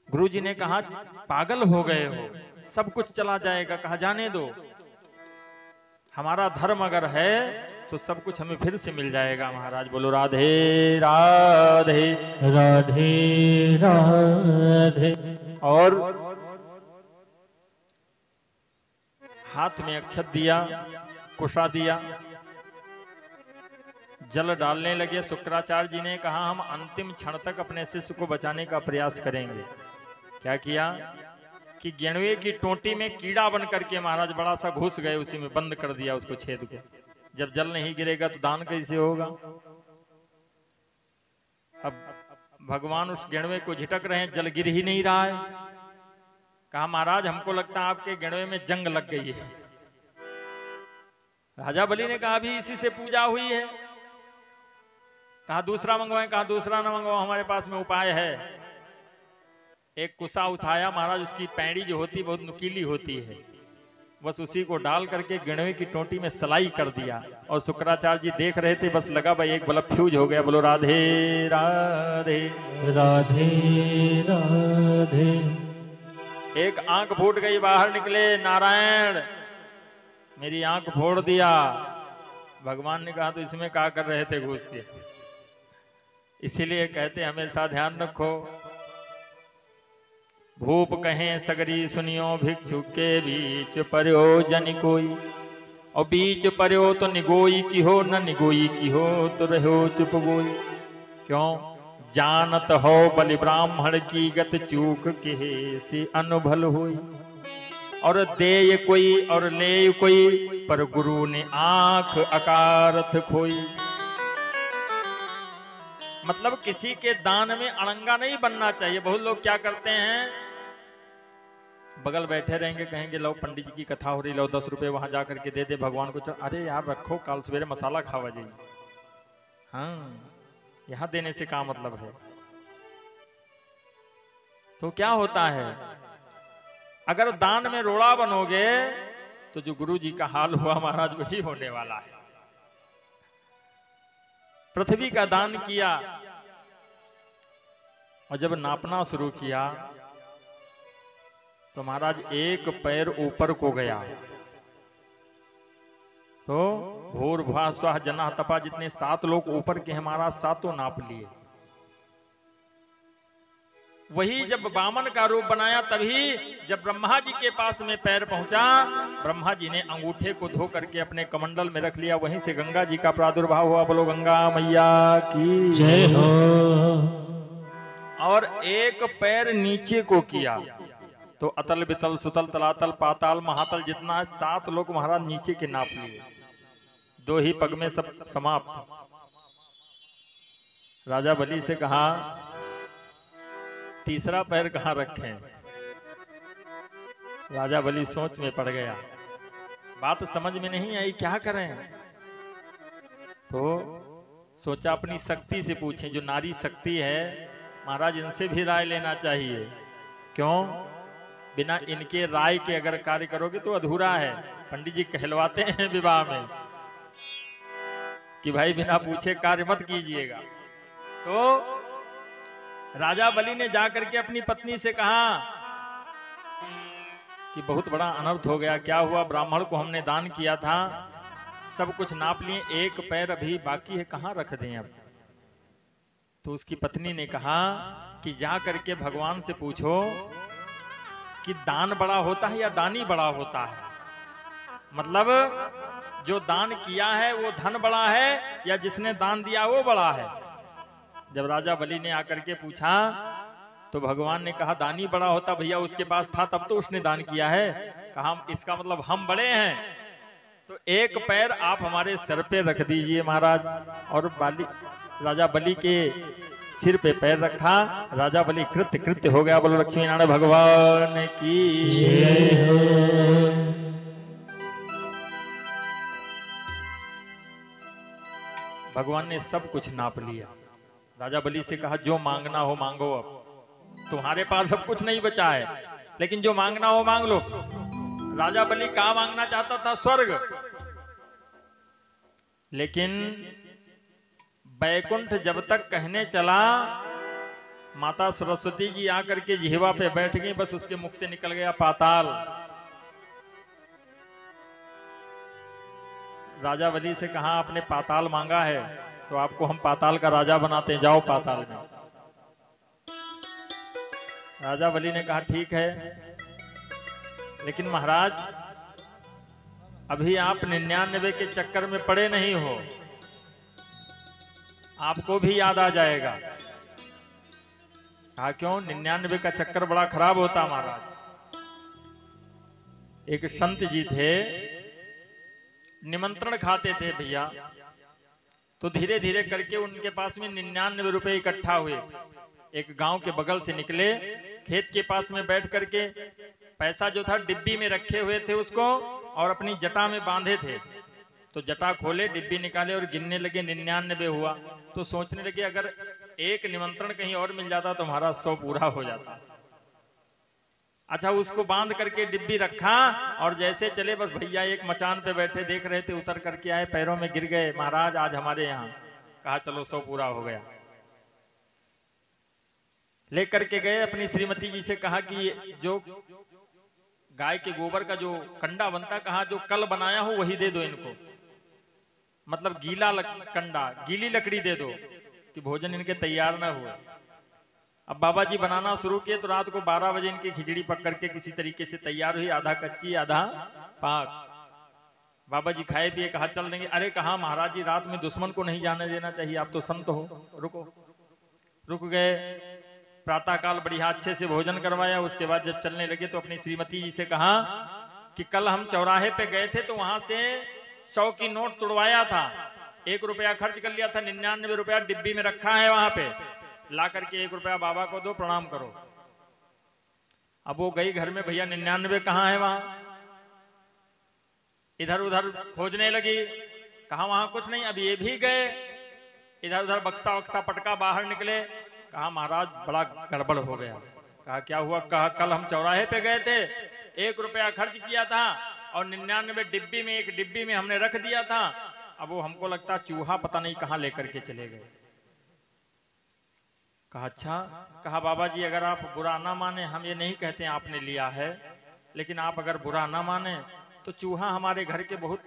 Speaker 1: गुरु जी ने कहा पागल हो गए हो, सब कुछ चला जाएगा। कहा जाने दो, हमारा धर्म अगर है तो सब कुछ हमें फिर से मिल जाएगा। महाराज बोलो राधे राधे
Speaker 2: राधे राधे।
Speaker 1: और हाथ में अक्षत दिया, कुशा दिया, जल डालने लगे। शुक्राचार्य जी ने कहा हम अंतिम क्षण तक अपने शिष्य को बचाने का प्रयास करेंगे। क्या किया कि गेणवे की टोटी में कीड़ा बन करके महाराज बड़ा सा घुस गए, उसी में बंद कर दिया उसको, छेद को। जब जल नहीं गिरेगा तो दान कैसे होगा। अब भगवान उस गेणवे को झिटक रहे हैं, जल गिर ही नहीं रहा है। कहा महाराज हमको लगता है आपके गेणवे में जंग लग गई है। राजा बलि ने कहा अभी इसी से पूजा हुई है। कहा दूसरा मंगवाएं, कहा दूसरा ना मंगवाओ, हमारे पास में उपाय है। एक कुसा उठाया महाराज, उसकी पैड़ी जो होती बहुत नुकीली होती है, बस उसी को डाल करके गिणवे की टोटी में सलाई कर दिया। और शुक्राचार्य जी देख रहे थे, बस लगा भाई एक बल्ब फ्यूज हो गया। बोलो राधे राधे
Speaker 2: राधे राधे।
Speaker 1: एक आंख फूट गई, बाहर निकले, नारायण मेरी आंख फोड़ दिया। भगवान ने कहा तो इसमें क्या कर रहे थे घुस के। इसीलिए कहते हमेशा ध्यान रखो, भूप कहें सगरी सुनियो, भिक्षु के बीच पर्यो जन कोई। और बीच पर्यो तो निगोई की हो, न निगोई की हो तो रहो चुप गोई। क्यों? जानत हो बलि ब्राह्मण की गत चूक के से अनुभल होई। और दे कोई और ले कोई, पर गुरु ने आंख अकारथ खोई। मतलब किसी के दान में अड़ंगा नहीं बनना चाहिए। बहुत लोग क्या करते हैं, बगल बैठे रहेंगे, कहेंगे लो पंडित जी की कथा हो रही, लो 10 रुपए वहां जा करके दे दे भगवान को। अरे यार रखो, कल सवेरे मसाला खावा जाइए। हाँ, यहां देने से क्या मतलब है? तो क्या होता है, अगर दान में रोड़ा बनोगे तो जो गुरु जी का हाल हुआ महाराज वही होने वाला है। पृथ्वी का दान किया और जब नापना शुरू किया तो महाराज एक पैर ऊपर को गया। तो भूर्भुवः स्वः जनः तपा, जितने 7 लोग ऊपर के हैं महाराज, 7 नाप लिए। वही जब वामन का रूप बनाया, तभी जब ब्रह्मा जी के पास में पैर पहुंचा, ब्रह्मा जी ने अंगूठे को धो करके अपने कमंडल में रख लिया। वहीं से गंगा जी का प्रादुर्भाव हुआ। बोलो गंगा मैया की
Speaker 2: जय हो।
Speaker 1: और एक पैर नीचे को किया तो अतल बितल सुतल तलातल पाताल महातल जितना 7 लोग महाराज नीचे के नाप लिए। 2 ही पग में सब समाप्त। राजा बलि से कहा तीसरा पैर कहां रखें? राजा बलि सोच में पड़ गया, बात समझ में नहीं आई, क्या करें? तो सोचा अपनी शक्ति से पूछें, जो नारी शक्ति है महाराज इनसे भी राय लेना चाहिए। क्यों? बिना इनके राय के अगर कार्य करोगे तो अधूरा है। पंडित जी कहलवाते हैं विवाह में कि भाई बिना पूछे कार्य मत कीजिएगा। तो राजा बलि ने जाकर के अपनी पत्नी से कहा कि बहुत बड़ा अनर्थ हो गया। क्या हुआ? ब्राह्मण को हमने दान किया था, सब कुछ नाप लिए, एक पैर अभी बाकी है, कहां रख दें अब? तो उसकी पत्नी ने कहा कि जा करके भगवान से पूछो कि दान बड़ा होता है या दानी बड़ा होता है। मतलब जो दान किया है वो धन बड़ा है या जिसने दान दिया वो बड़ा है? जब राजा बलि ने आकर के पूछा तो भगवान ने कहा दानी बड़ा होता, भैया उसके पास था तब तो उसने दान किया है। कहा इसका मतलब हम बड़े हैं, तो एक पैर आप हमारे सर पे रख दीजिए महाराज। और राजा बलि के सिर पे पैर रखा। राजा बलि कृत्य कृत्य हो गया। बोलो लक्ष्मी नारायण भगवान की जय हो। भगवान ने सब कुछ नाप लिया। राजा बलि से कहा जो मांगना हो मांगो, अब तुम्हारे पास सब कुछ नहीं बचा है, लेकिन जो मांगना हो मांग लो। राजा बलि क्या मांगना चाहता था? स्वर्ग। लेकिन बैकुंठ जब तक कहने चला, माता सरस्वती जी आकर के जिह्वा पे बैठ गई, बस उसके मुख से निकल गया पाताल। राजा बलि से कहा आपने पाताल मांगा है तो आपको हम पाताल का राजा बनाते हैं, जाओ पाताल में। राजा बलि ने कहा ठीक है, लेकिन महाराज अभी आप 99 के चक्कर में पड़े नहीं हो, आपको भी याद आ जाएगा। कहा क्यों? 99 का चक्कर बड़ा खराब होता महाराज। एक संत जी थे, निमंत्रण खाते थे भैया, तो धीरे धीरे करके उनके पास में 99 रुपए इकट्ठा हुए। एक गांव के बगल से निकले, खेत के पास में बैठ करके पैसा जो था डिब्बी में रखे हुए थे उसको, और अपनी जटा में बांधे थे। तो जटा खोले, डिब्बी निकाले और गिनने लगे, 99 हुआ। तो सोचने लगे अगर एक निमंत्रण कहीं और मिल जाता तो हमारा 100 पूरा हो जाता। अच्छा, उसको बांध करके डिब्बी रखा और जैसे चले, बस भैया एक मचान पे बैठे देख रहे थे, उतर करके आए, पैरों में गिर गए, महाराज आज हमारे यहाँ। कहा चलो 100 पूरा हो गया। लेकर के गए, अपनी श्रीमती जी से कहा कि जो गाय के गोबर का जो कंडा बनता, कहा जो कल बनाया हो वही दे दो इनको, मतलब गीला कंडा, गीली लकड़ी दे दो कि भोजन इनके तैयार ना हुए। अब बाबा जी बनाना शुरू किए तो रात को 12 बजे इनकी खिचड़ी पक करके किसी तरीके से तैयार हुई, आधा कच्ची आधा पाक। बाबा जी खाए पिए, कहा चल देंगे। अरे कहा महाराज जी रात में दुश्मन को नहीं जाने देना चाहिए, आप तो संत हो, रुको। रुक गए, प्रातःकाल बढ़िया अच्छे से भोजन करवाया। उसके बाद जब चलने लगे तो अपनी श्रीमती जी से कहा कि कल हम चौराहे पे गए थे तो वहां से 100 की नोट तुड़वाया था, 1 रुपया खर्च कर लिया था, 99 रुपया डिब्बी में रखा है, वहां पे ला करके 1 रुपया बाबा को दो, प्रणाम करो। अब वो गई घर में, भैया 99 कहाँ है वहां, इधर उधर खोजने लगी, कहा वहां कुछ नहीं। अब ये भी गए, इधर उधर बक्सा वक्सा पटका, बाहर निकले, कहा महाराज बड़ा गड़बड़ हो गया। कहा क्या हुआ? कहा कल हम चौराहे पे गए थे, 1 रुपया खर्च किया था और 99 डिब्बी में, एक डिब्बी में हमने रख दिया था। अब वो हमको लगता चूहा पता नहीं कहाँ लेकर के चले गए। कहा अच्छा। कहा बाबा जी अगर आप बुरा ना माने, हम ये नहीं कहते आपने लिया है, लेकिन आप अगर बुरा ना माने तो चूहा हमारे घर के बहुत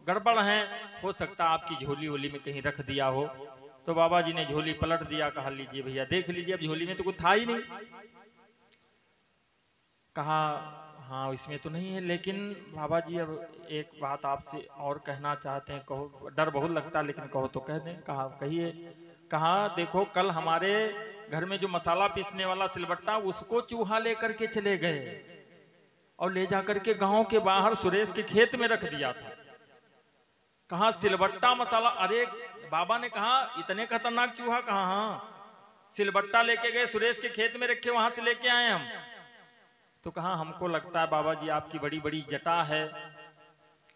Speaker 1: गड़बड़ हैं, हो सकता आपकी झोली वोली में कहीं रख दिया हो। तो बाबा जी ने झोली पलट दिया, कहा लीजिए भैया देख लीजिए, अब झोली में तो कुछ था ही नहीं। कहा हाँ इसमें तो नहीं है, लेकिन बाबा जी अब एक बात आपसे और कहना चाहते हैं, कहो। डर बहुत लगता है लेकिन कहो तो कह दें। कहा कहिए। कहा देखो कल हमारे घर में जो मसाला पीसने वाला सिलबट्टा, उसको चूहा लेकर के चले गए और ले जाकर के गांव के बाहर सुरेश के खेत में रख दिया था। कहा सिलबट्टा मसाला? अरे बाबा ने कहा इतने खतरनाक चूहा? कहा हाँ, सिलबट्टा लेके गए, सुरेश के खेत में रखे, वहां से लेके आए हम। तो कहा हमको लगता है बाबा जी आपकी बड़ी बड़ी जटा है,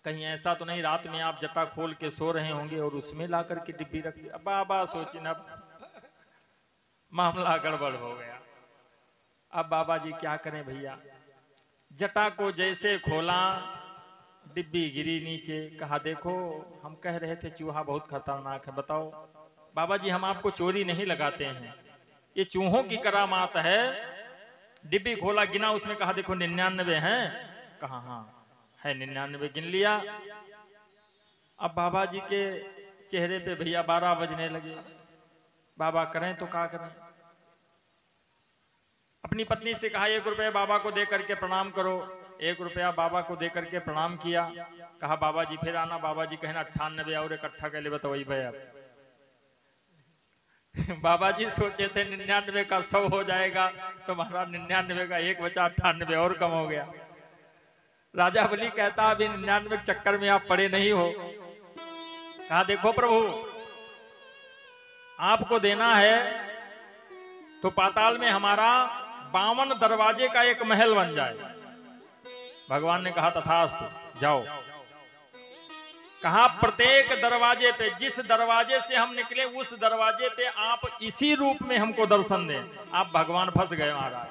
Speaker 1: कहीं ऐसा तो नहीं रात में आप जटा खोल के सो रहे होंगे और उसमें ला करके डिब्बी रख दी। बाबा सोचे ना, मामला गड़बड़ हो गया। अब बाबा जी क्या करें भैया, जटा को जैसे खोला डिब्बी गिरी नीचे। कहा देखो हम कह रहे थे चूहा बहुत खतरनाक है, बताओ। बाबा जी हम आपको चोरी नहीं लगाते हैं, ये चूहों की करामात है। डिब्बी खोला, गिना, उसमें कहा देखो 99 हैं। कहा हाँ है 99, गिन लिया। अब बाबा जी के चेहरे पे भैया 12 बजने लगे। बाबा करें तो क्या करें। अपनी पत्नी से कहा 1 रुपया बाबा को दे करके प्रणाम करो। 1 रुपया बाबा को दे करके प्रणाम किया। कहा बाबा जी फिर आना। बाबा जी कहना 98 और इकट्ठा कर ले, बताओ वही भैया। बाबा जी सोचे थे 99 का 100 हो जाएगा, तो महाराज 99 का 1 बचा, 98 और कम हो गया। राजा बलि कहता अभी 99 के चक्कर में आप पड़े नहीं हो। कहा देखो प्रभु आपको देना है तो पाताल में हमारा 52 दरवाजे का एक महल बन जाए। भगवान ने कहा तथास्तु, जाओ। कहा प्रत्येक दरवाजे पे, जिस दरवाजे से हम निकले उस दरवाजे पे आप इसी रूप में हमको दर्शन दें। आप भगवान फंस गए महाराज।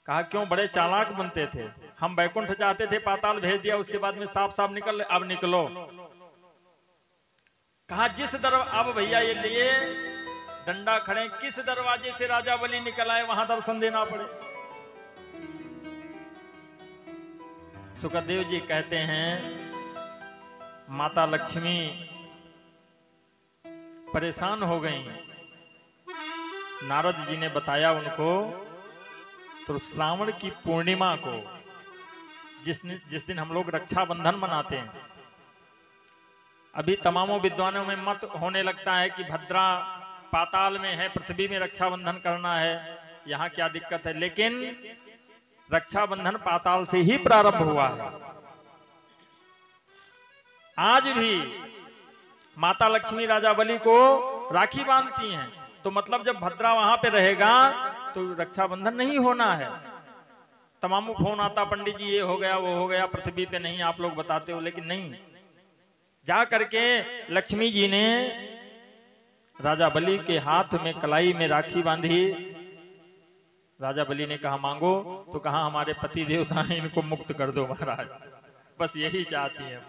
Speaker 1: कहा क्यों, बड़े चालाक बनते थे, हम बैकुंठ चाहते थे, पाताल भेज दिया, उसके बाद में साफ साफ निकल, अब निकलो। कहा जिस अब भैया ये लिए डंडा खड़े, किस दरवाजे से राजा बलि निकल आए वहां दर्शन देना पड़े। सुखदेव जी कहते हैं माता लक्ष्मी परेशान हो गई। नारद जी ने बताया उनको, तो श्रावण की पूर्णिमा को जिस दिन हम लोग रक्षाबंधन मनाते हैं, अभी तमामों विद्वानों में मत होने लगता है कि भद्रा पाताल में है, पृथ्वी में रक्षाबंधन करना है, यहाँ क्या दिक्कत है। लेकिन रक्षाबंधन पाताल से ही प्रारंभ हुआ है। आज भी माता लक्ष्मी राजा बलि को राखी बांधती हैं, तो मतलब जब भद्रा वहां पे रहेगा तो रक्षाबंधन नहीं होना है। तमाम फोन आता पंडित जी ये हो गया वो हो गया, पृथ्वी पे नहीं आप लोग बताते हो, लेकिन नहीं, जा करके लक्ष्मी जी ने राजा बलि के हाथ में कलाई में राखी बांधी राजा बलि ने कहा मांगो, तो कहा हमारे पति देवता हैं, इनको मुक्त कर दो महाराज, बस यही चाहती हैं।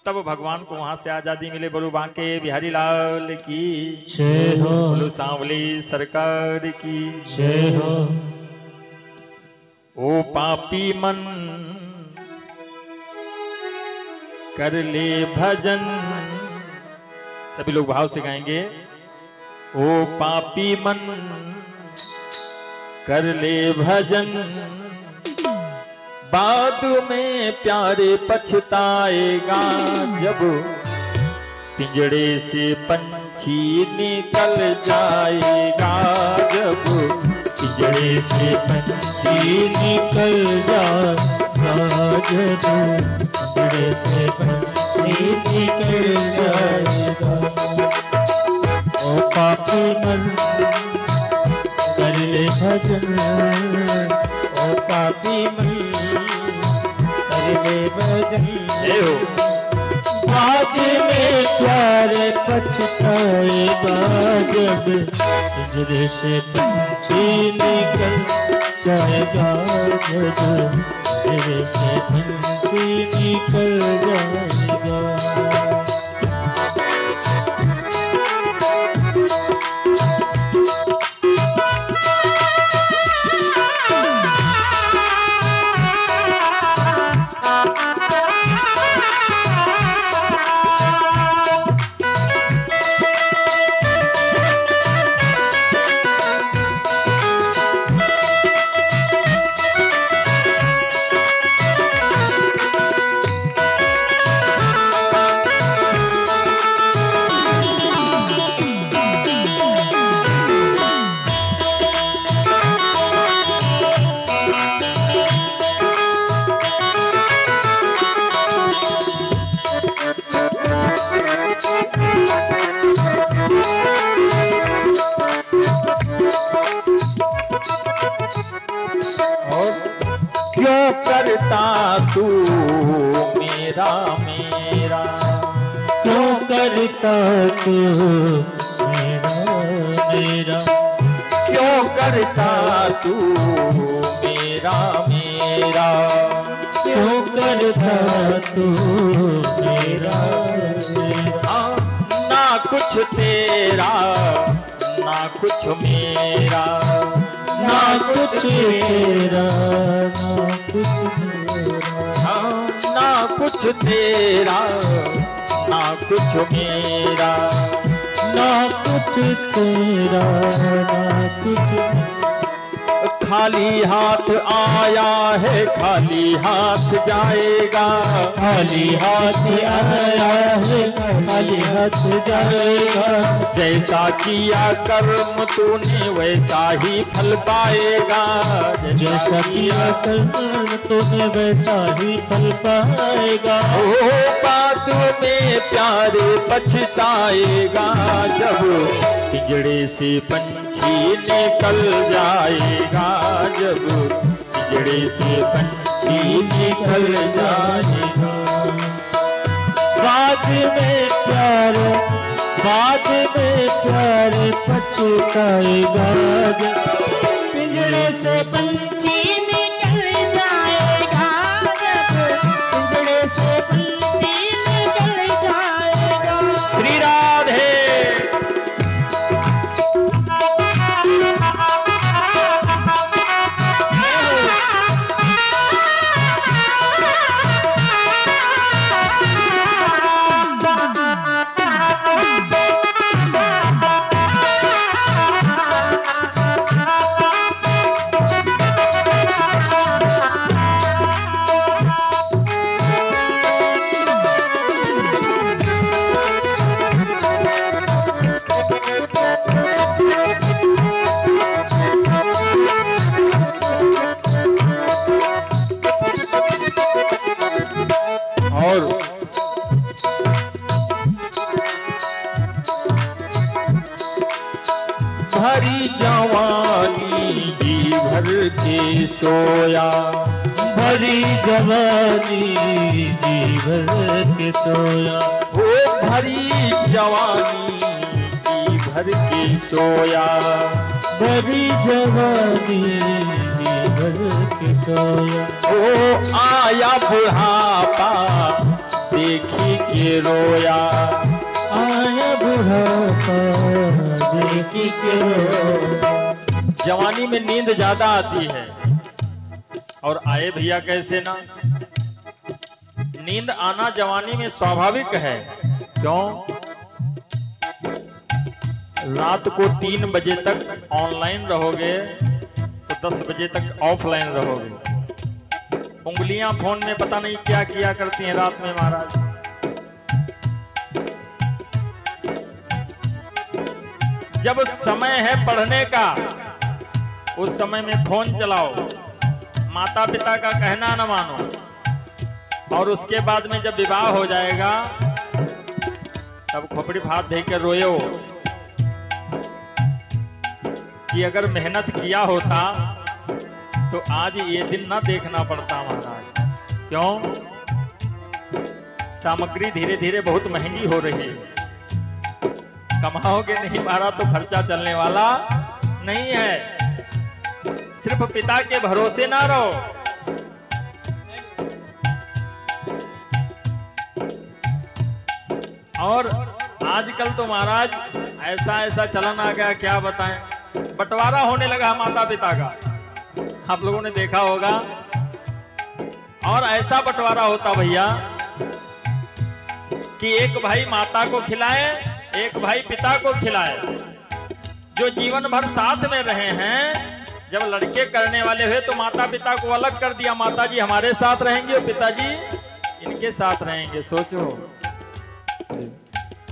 Speaker 1: तब भगवान को वहां से आजादी मिले। बोलो बांके बिहारी लाल की
Speaker 2: जय हो,
Speaker 1: बोलो सांवली सरकार की
Speaker 2: जय हो।
Speaker 1: ओ पापी मन कर ले भजन, सभी लोग भाव से गाएंगे। ओ पापी मन कर ले भजन, बाद में प्यारे पछताएगा, जब पिंजड़े से पंछी निकल जाएगा, जब
Speaker 2: पिंजड़े से पंछी निकल जाएगा, जब पिंजड़े से पंछी निकल जाएगा। ओ पापी मन कर ले भजन, ओ पापी मन कर ले भजन,
Speaker 1: जय हो।
Speaker 2: आज में प्यारे पछताएगा, जब पिंजरे से पंछी निकल जाएगा, जब पिंजरे से पंछी निकल जाएगा।
Speaker 1: क्यों करता तू मेरा मेरा,
Speaker 2: क्यों करता तू मेरा मेरा,
Speaker 1: क्यों करता तू मेरा मेरा,
Speaker 2: क्यों करता तू मेरा मेरा।
Speaker 1: ना कुछ तेरा ना कुछ मेरा,
Speaker 2: ना कुछ तेरा ना कुछ मेरा,
Speaker 1: ना कुछ तेरा ना कुछ मेरा,
Speaker 2: ना कुछ तेरा ना कुछ मेरा।
Speaker 1: खाली हाथ आया है खाली हाथ जाएगा,
Speaker 2: खाली हाथ आया है खाली हाथ जाएगा,
Speaker 1: जैसा किया कर्म तूने वैसा ही फल पाएगा,
Speaker 2: जैसा किया कर्म तूने वैसा ही फल पाएगा।
Speaker 1: ओ बाद में प्यारे पछताएगा, जब पिंजड़े से पंछी निकल जाएगा, जब पिंजड़े से पंछी निकल जाएगा।
Speaker 2: बाद में प्यारे पछताएगा,
Speaker 3: पिंजड़े से पंछी निकल जाएगा, जब पिंजड़े से पंछी निकल जाएगा।
Speaker 1: श्री राधे। भरी जवानी जी भर के सोया,
Speaker 2: भरी जवानी जी भर के सोया,
Speaker 1: ओ भरी जवानी जी भर के सोया।
Speaker 2: भरी जवानी जी भर के सोया।
Speaker 1: ओ आया बुढ़ापा देखी के रोया।
Speaker 2: आया बुढ़ापा देखी के रोया।
Speaker 1: जवानी में नींद ज्यादा आती है और आए भैया कैसे ना। नींद आना जवानी में स्वाभाविक है। क्यों? रात को 3 बजे तक ऑनलाइन रहोगे तो 10 बजे तक ऑफलाइन रहोगे। उंगलियां फोन में पता नहीं क्या किया करती हैं रात में महाराज। जब समय है पढ़ने का उस समय में फोन चलाओ, माता पिता का कहना न मानो। और उसके बाद में जब विवाह हो जाएगा तब खोपड़ी फाड़ दे के रोयो कि अगर मेहनत किया होता तो आज ये दिन ना देखना पड़ता महाराज। क्यों? सामग्री धीरे धीरे बहुत महंगी हो रही है। कमाओगे नहीं महाराज तो खर्चा चलने वाला नहीं है। सिर्फ पिता के भरोसे ना रहो। और आजकल तो महाराज ऐसा ऐसा चलन आ गया, क्या बताएं। बंटवारा होने लगा माता पिता का, आप लोगों ने देखा होगा। और ऐसा बंटवारा होता भैया कि एक भाई माता को खिलाए, एक भाई पिता को खिलाए। जो जीवन भर साथ में रहे हैं, जब लड़के करने वाले हुए तो माता पिता को अलग कर दिया। माता जी हमारे साथ रहेंगे और पिताजी इनके साथ रहेंगे। सोचो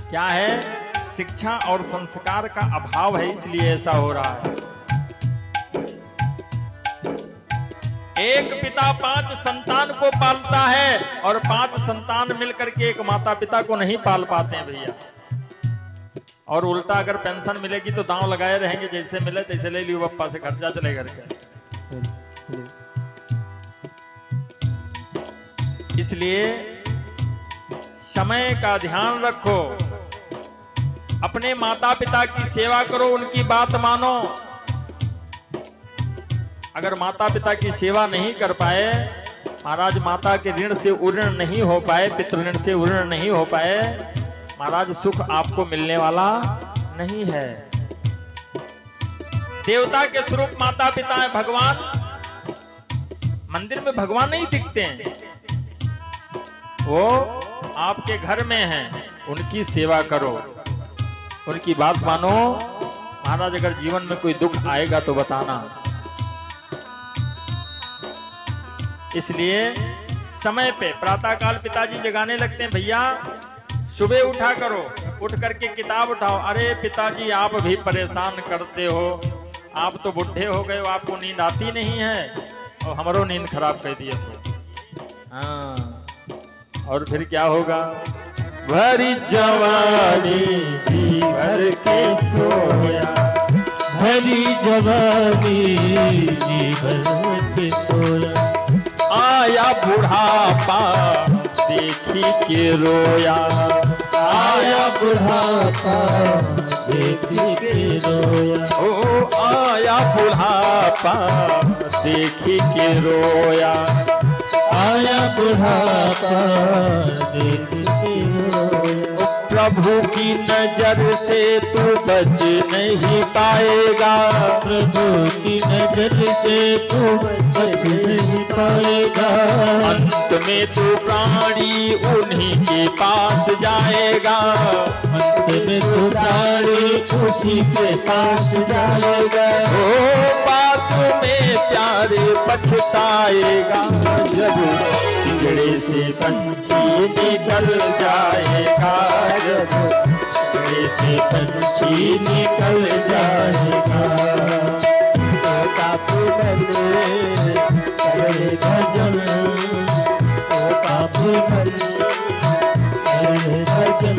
Speaker 1: क्या है, शिक्षा और संस्कार का अभाव है, इसलिए ऐसा हो रहा है। एक पिता 5 संतान को पालता है और 5 संतान मिलकर के एक माता पिता को नहीं पाल पाते हैं भैया। और उल्टा अगर पेंशन मिलेगी तो दांव लगाए रहेंगे, जैसे मिले तैसे ले लियो पप्पा से, खर्चा चले करके। इसलिए समय का ध्यान रखो, अपने माता पिता की सेवा करो, उनकी बात मानो। अगर माता पिता की सेवा नहीं कर पाए महाराज, माता के ऋण से उऋण नहीं हो पाए, पितृ ऋण से उऋण नहीं हो पाए महाराज, सुख आपको मिलने वाला नहीं है। देवता के स्वरूप माता पिता है। भगवान मंदिर में भगवान नहीं दिखते हैं, वो आपके घर में हैं। उनकी सेवा करो, उनकी बात मानो महाराज। अगर जीवन में कोई दुख आएगा तो बताना। इसलिए समय पे प्रातःकाल पिताजी जगाने लगते हैं, भैया सुबह उठा करो, उठ करके किताब उठाओ। अरे पिताजी आप भी परेशान करते हो, आप तो बुढ़े हो गए हो, आपको नींद आती नहीं है और हमारो नींद खराब कर दिए थे। हाँ, और फिर क्या होगा? भरी जवानी जी भर के सोया।
Speaker 2: भरी जवानी जी भर के सोया।
Speaker 1: आया बुढ़ापा देखी के रोया।
Speaker 2: आया बुढ़ापा देखी के रोया।
Speaker 1: ओ आया बुढ़ापा देखी के रोया।
Speaker 2: आया बुढ़ापा देखी के रोया।
Speaker 1: प्रभु की नजर से तू बच नहीं पाएगा।
Speaker 2: प्रभु की नजर से तू बच नहीं पाएगा।
Speaker 1: अंत में तू प्राणी उन्हीं के पास जाएगा।
Speaker 2: अंत में तू प्राणी उसी के पास जाएगा।
Speaker 1: ओ बात में प्यारे पछताएगा, जब पिंजड़े से पंछी निकल जाएगा। जब पिंजड़े से पंछी निकल जाएगा।
Speaker 2: तोता फूल करे भजन। तोता फूल करे भजन।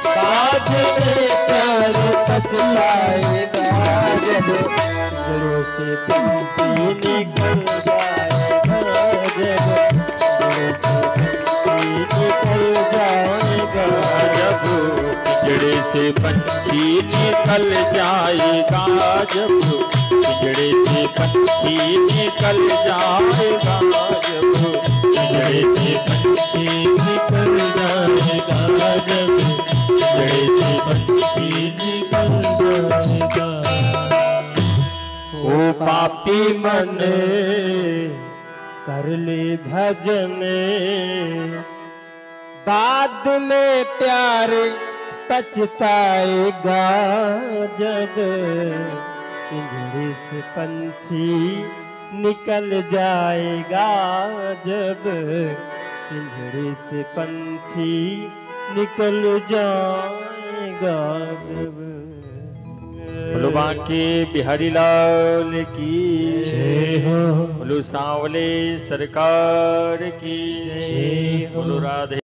Speaker 2: बाज में प्यार पछताएगा। जब पिंजड़ों से पंछी निकल जाएगा। जब पिंजड़े से
Speaker 1: पंछी निकल जाएगा, जब पिंजड़े से पंछी निकल जाएगा, जब
Speaker 2: पिंजड़े से पंछी निकल जाएगा, जब पिंजड़े से पंछी निकल जाएगा।
Speaker 3: ओ पापी मन कर ले भजन, बाद में प्यार पछताएगा, जब पिंजरे से पंछी निकल जाएगा, जब पिंजरे से पंछी निकल जाएगा, जब।
Speaker 1: बोलो बांके बिहारी लाल की
Speaker 3: जय हो,
Speaker 1: बोलो सांवले सरकार की
Speaker 3: जय हो।
Speaker 1: बोलो राधे।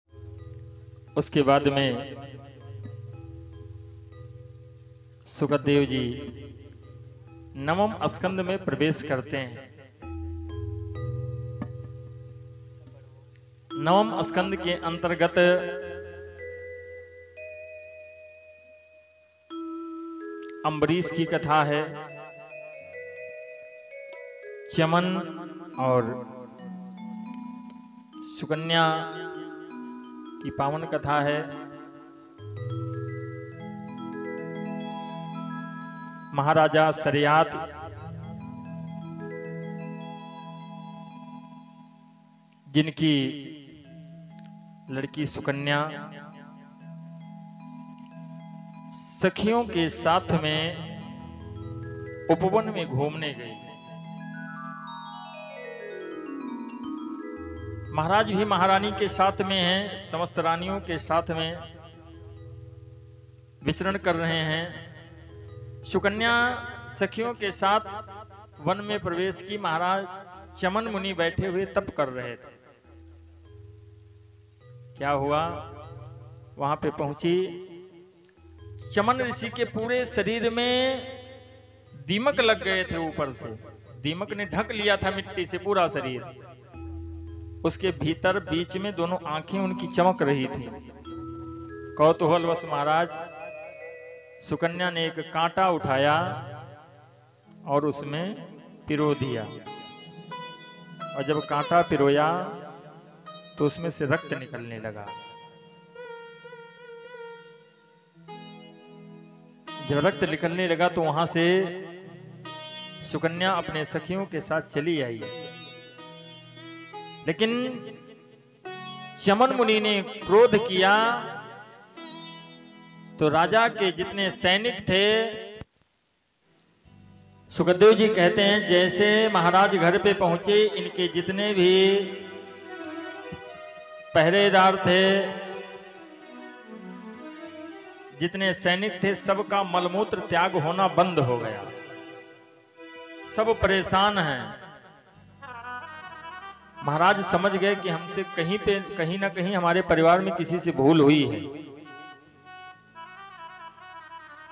Speaker 1: उसके बाद में सुखदेव जी नवम स्कंद में प्रवेश करते हैं। नवम स्कंद के अंतर्गत अम्बरीश की कथा है, चमन और सुकन्या की पावन कथा है। महाराजा सरियात जिनकी लड़की सुकन्या सखियों के साथ में उपवन में घूमने गई। महाराज भी महारानी के साथ में हैं, समस्त रानियों के साथ में विचरण कर रहे हैं। सुकन्या सखियों के साथ वन में प्रवेश की। महाराज चमन मुनि बैठे हुए तप कर रहे थे। क्या हुआ, वहां पे पहुंची। चमन ऋषि के पूरे शरीर में दीमक लग गए थे। ऊपर से दीमक ने ढक लिया था मिट्टी से पूरा शरीर। उसके भीतर बीच में दोनों आंखें उनकी चमक रही थी। कौतूहलवश महाराज सुकन्या ने एक कांटा उठाया और उसमें पिरो दिया, और जब कांटा पिरोया तो उसमें से रक्त निकलने लगा। जब रक्त निकलने लगा तो वहां से सुकन्या अपने सखियों के साथ चली आई। लेकिन चमन मुनि ने क्रोध किया तो राजा के जितने सैनिक थे, सुखदेव जी कहते हैं जैसे महाराज घर पे पहुंचे, इनके जितने भी पहरेदार थे, जितने सैनिक थे, सबका मलमूत्र त्याग होना बंद हो गया। सब परेशान हैं। महाराज समझ गए कि हमसे कहीं ना कहीं हमारे परिवार में किसी से भूल हुई है।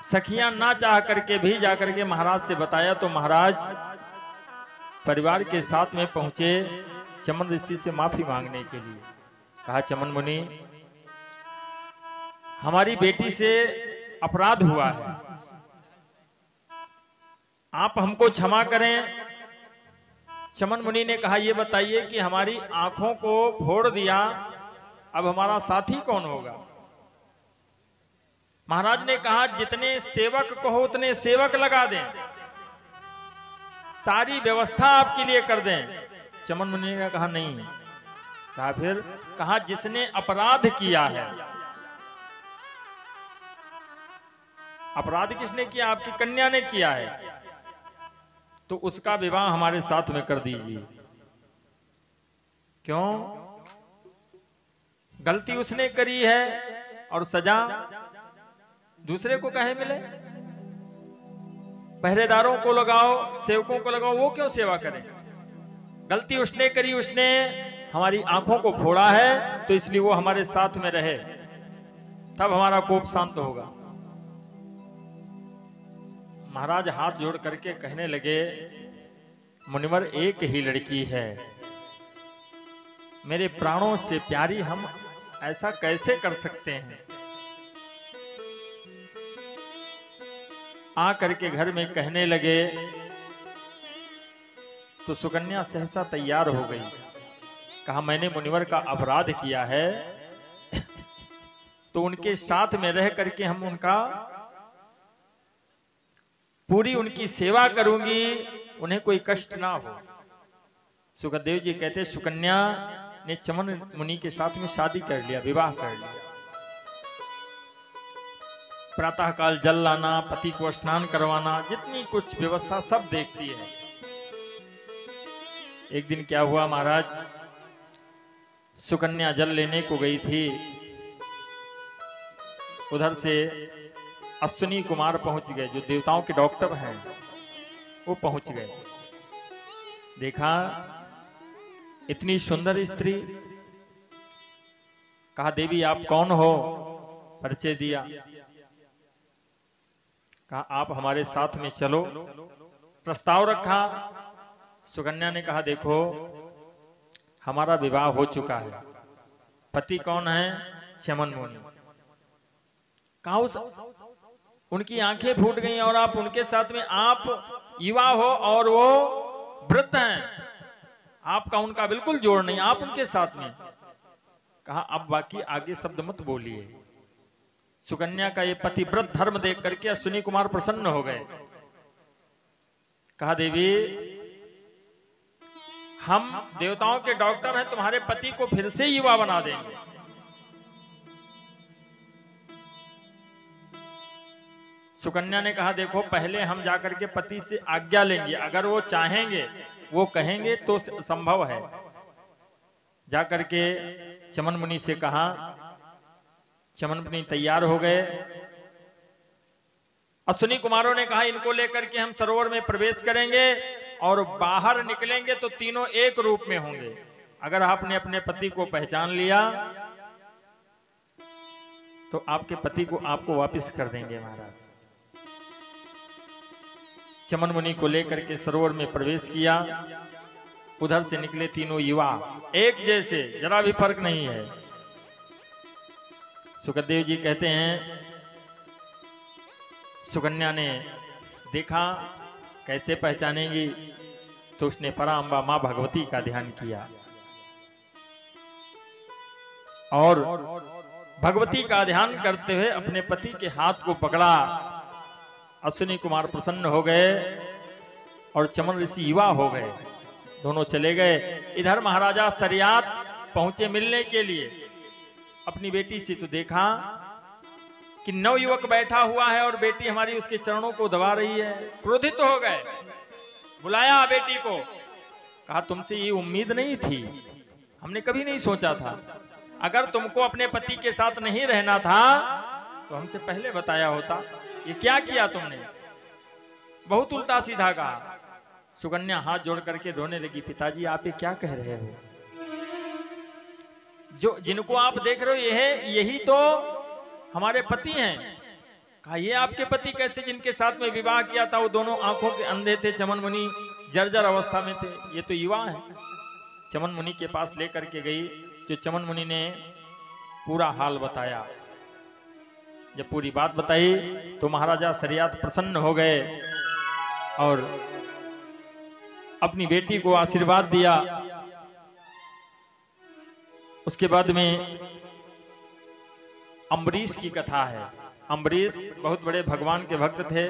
Speaker 1: सखियां ना चाह करके भी जाकर के महाराज से बताया तो महाराज परिवार के साथ में पहुंचे चमन ऋषि से माफी मांगने के लिए। कहा, चमन मुनि, हमारी बेटी से अपराध हुआ है, आप हमको क्षमा करें। चमन मुनि ने कहा, ये बताइए कि हमारी आंखों को फोड़ दिया, अब हमारा साथी कौन होगा? महाराज ने कहा, जितने सेवक कहो उतने सेवक लगा दें, सारी व्यवस्था आपके लिए कर दें। चमन मुनि ने कहा, नहीं। कहा फिर? कहा, जिसने अपराध किया है। अपराध किसने किया? आपकी कन्या ने किया है, तो उसका विवाह हमारे साथ में कर दीजिए। क्यों? गलती उसने करी है और सजा दूसरे को कहे मिले? पहरेदारों को लगाओ, सेवकों को लगाओ, वो क्यों सेवा करें? गलती उसने करी, उसने हमारी आंखों को फोड़ा है, तो इसलिए वो हमारे साथ में रहे, तब हमारा कोप शांत होगा। महाराज हाथ जोड़ करके कहने लगे, मुनिवर, एक ही लड़की है, मेरे प्राणों से प्यारी, हम ऐसा कैसे कर सकते हैं? आ करके घर में कहने लगे तो सुकन्या सहसा तैयार हो गई। कहा मैंने मुनिवर का अपराध किया है तो उनके साथ में रह करके हम उनका पूरी उनकी सेवा करूंगी, उन्हें कोई कष्ट ना हो। सुखदेव जी कहते सुकन्या ने चमन मुनि के साथ में शादी कर लिया, विवाह कर लिया। प्रातः काल जल लाना, पति को स्नान करवाना, जितनी कुछ व्यवस्था सब देखती है। एक दिन क्या हुआ महाराज, सुकन्या जल लेने को गई थी, उधर से अश्विनी कुमार पहुंच गए, जो देवताओं के डॉक्टर हैं, वो पहुंच गए। देखा इतनी सुंदर स्त्री, कहा देवी आप कौन हो, परिचय दिया। कहा आप हमारे साथ में चलो, प्रस्ताव रखा। सुकन्या ने कहा देखो हमारा विवाह हो चुका है, पति कौन है, चमन मुनि। कहा उस उनकी आंखें फूट गई और आप उनके साथ में, आप युवा हो और वो वृद्ध हैं, आपका उनका बिल्कुल जोड़ नहीं, आप उनके साथ में। कहा अब बाकी आगे शब्द मत बोलिए। सुकन्या का ये पतिव्रत धर्म देख करके अश्विनी कुमार प्रसन्न हो गए। कहा देवी हम देवताओं के डॉक्टर हैं, तुम्हारे पति को फिर से युवा बना देंगे। सुकन्या ने कहा देखो पहले हम जाकर के पति से आज्ञा लेंगे, अगर वो चाहेंगे, वो कहेंगे तो संभव है। जाकर के चमन मुनि से कहा, चमन मुनि तैयार हो गए। अश्विनी कुमारों ने कहा इनको लेकर के हम सरोवर में प्रवेश करेंगे और बाहर निकलेंगे तो तीनों एक रूप में होंगे। अगर आपने अपने पति को पहचान लिया तो आपके पति को आपको वापस कर देंगे महाराज। चमन मुनि को लेकर के सरोवर में प्रवेश किया, उधर से निकले तीनों युवा, एक जैसे, जरा भी फर्क नहीं है। सुखदेव जी कहते हैं सुकन्या ने देखा कैसे पहचानेंगी, तो उसने पराम्बा मां भगवती का ध्यान किया और भगवती का ध्यान करते हुए अपने पति के हाथ को पकड़ा। अश्विनी कुमार प्रसन्न हो गए और चमन ऋषि युवा हो गए, दोनों चले गए। इधर महाराजा सरियात पहुंचे मिलने के लिए अपनी बेटी से, तो देखा कि नवयुवक बैठा हुआ है और बेटी हमारी उसके चरणों को दबा रही है। क्रोधित हो गए, बुलाया बेटी को, कहा तुमसे ये उम्मीद नहीं थी, हमने कभी नहीं सोचा था। अगर तुमको अपने पति के साथ नहीं रहना था तो हमसे पहले बताया होता। ये क्या किया तुमने, बहुत उल्टा सीधा कहा। सुकन्या हाथ जोड़ करके रोने लगी, पिताजी आप ये क्या कह रहे हो, जो जिनको आप देख रहे हो यही तो हमारे पति हैं। कहा ये आपके पति कैसे, जिनके साथ में विवाह किया था वो दोनों आंखों के अंधे थे, चमन मुनि जर्जर अवस्था में थे, ये तो युवा है। चमन मुनि के पास लेकर के गई, जो चमन मुनि ने पूरा हाल बताया। जब पूरी बात बताई तो महाराजा सरियात प्रसन्न हो गए और अपनी बेटी को आशीर्वाद दिया। उसके बाद में अम्बरीश की कथा है। अम्बरीश बहुत बड़े भगवान के भक्त थे।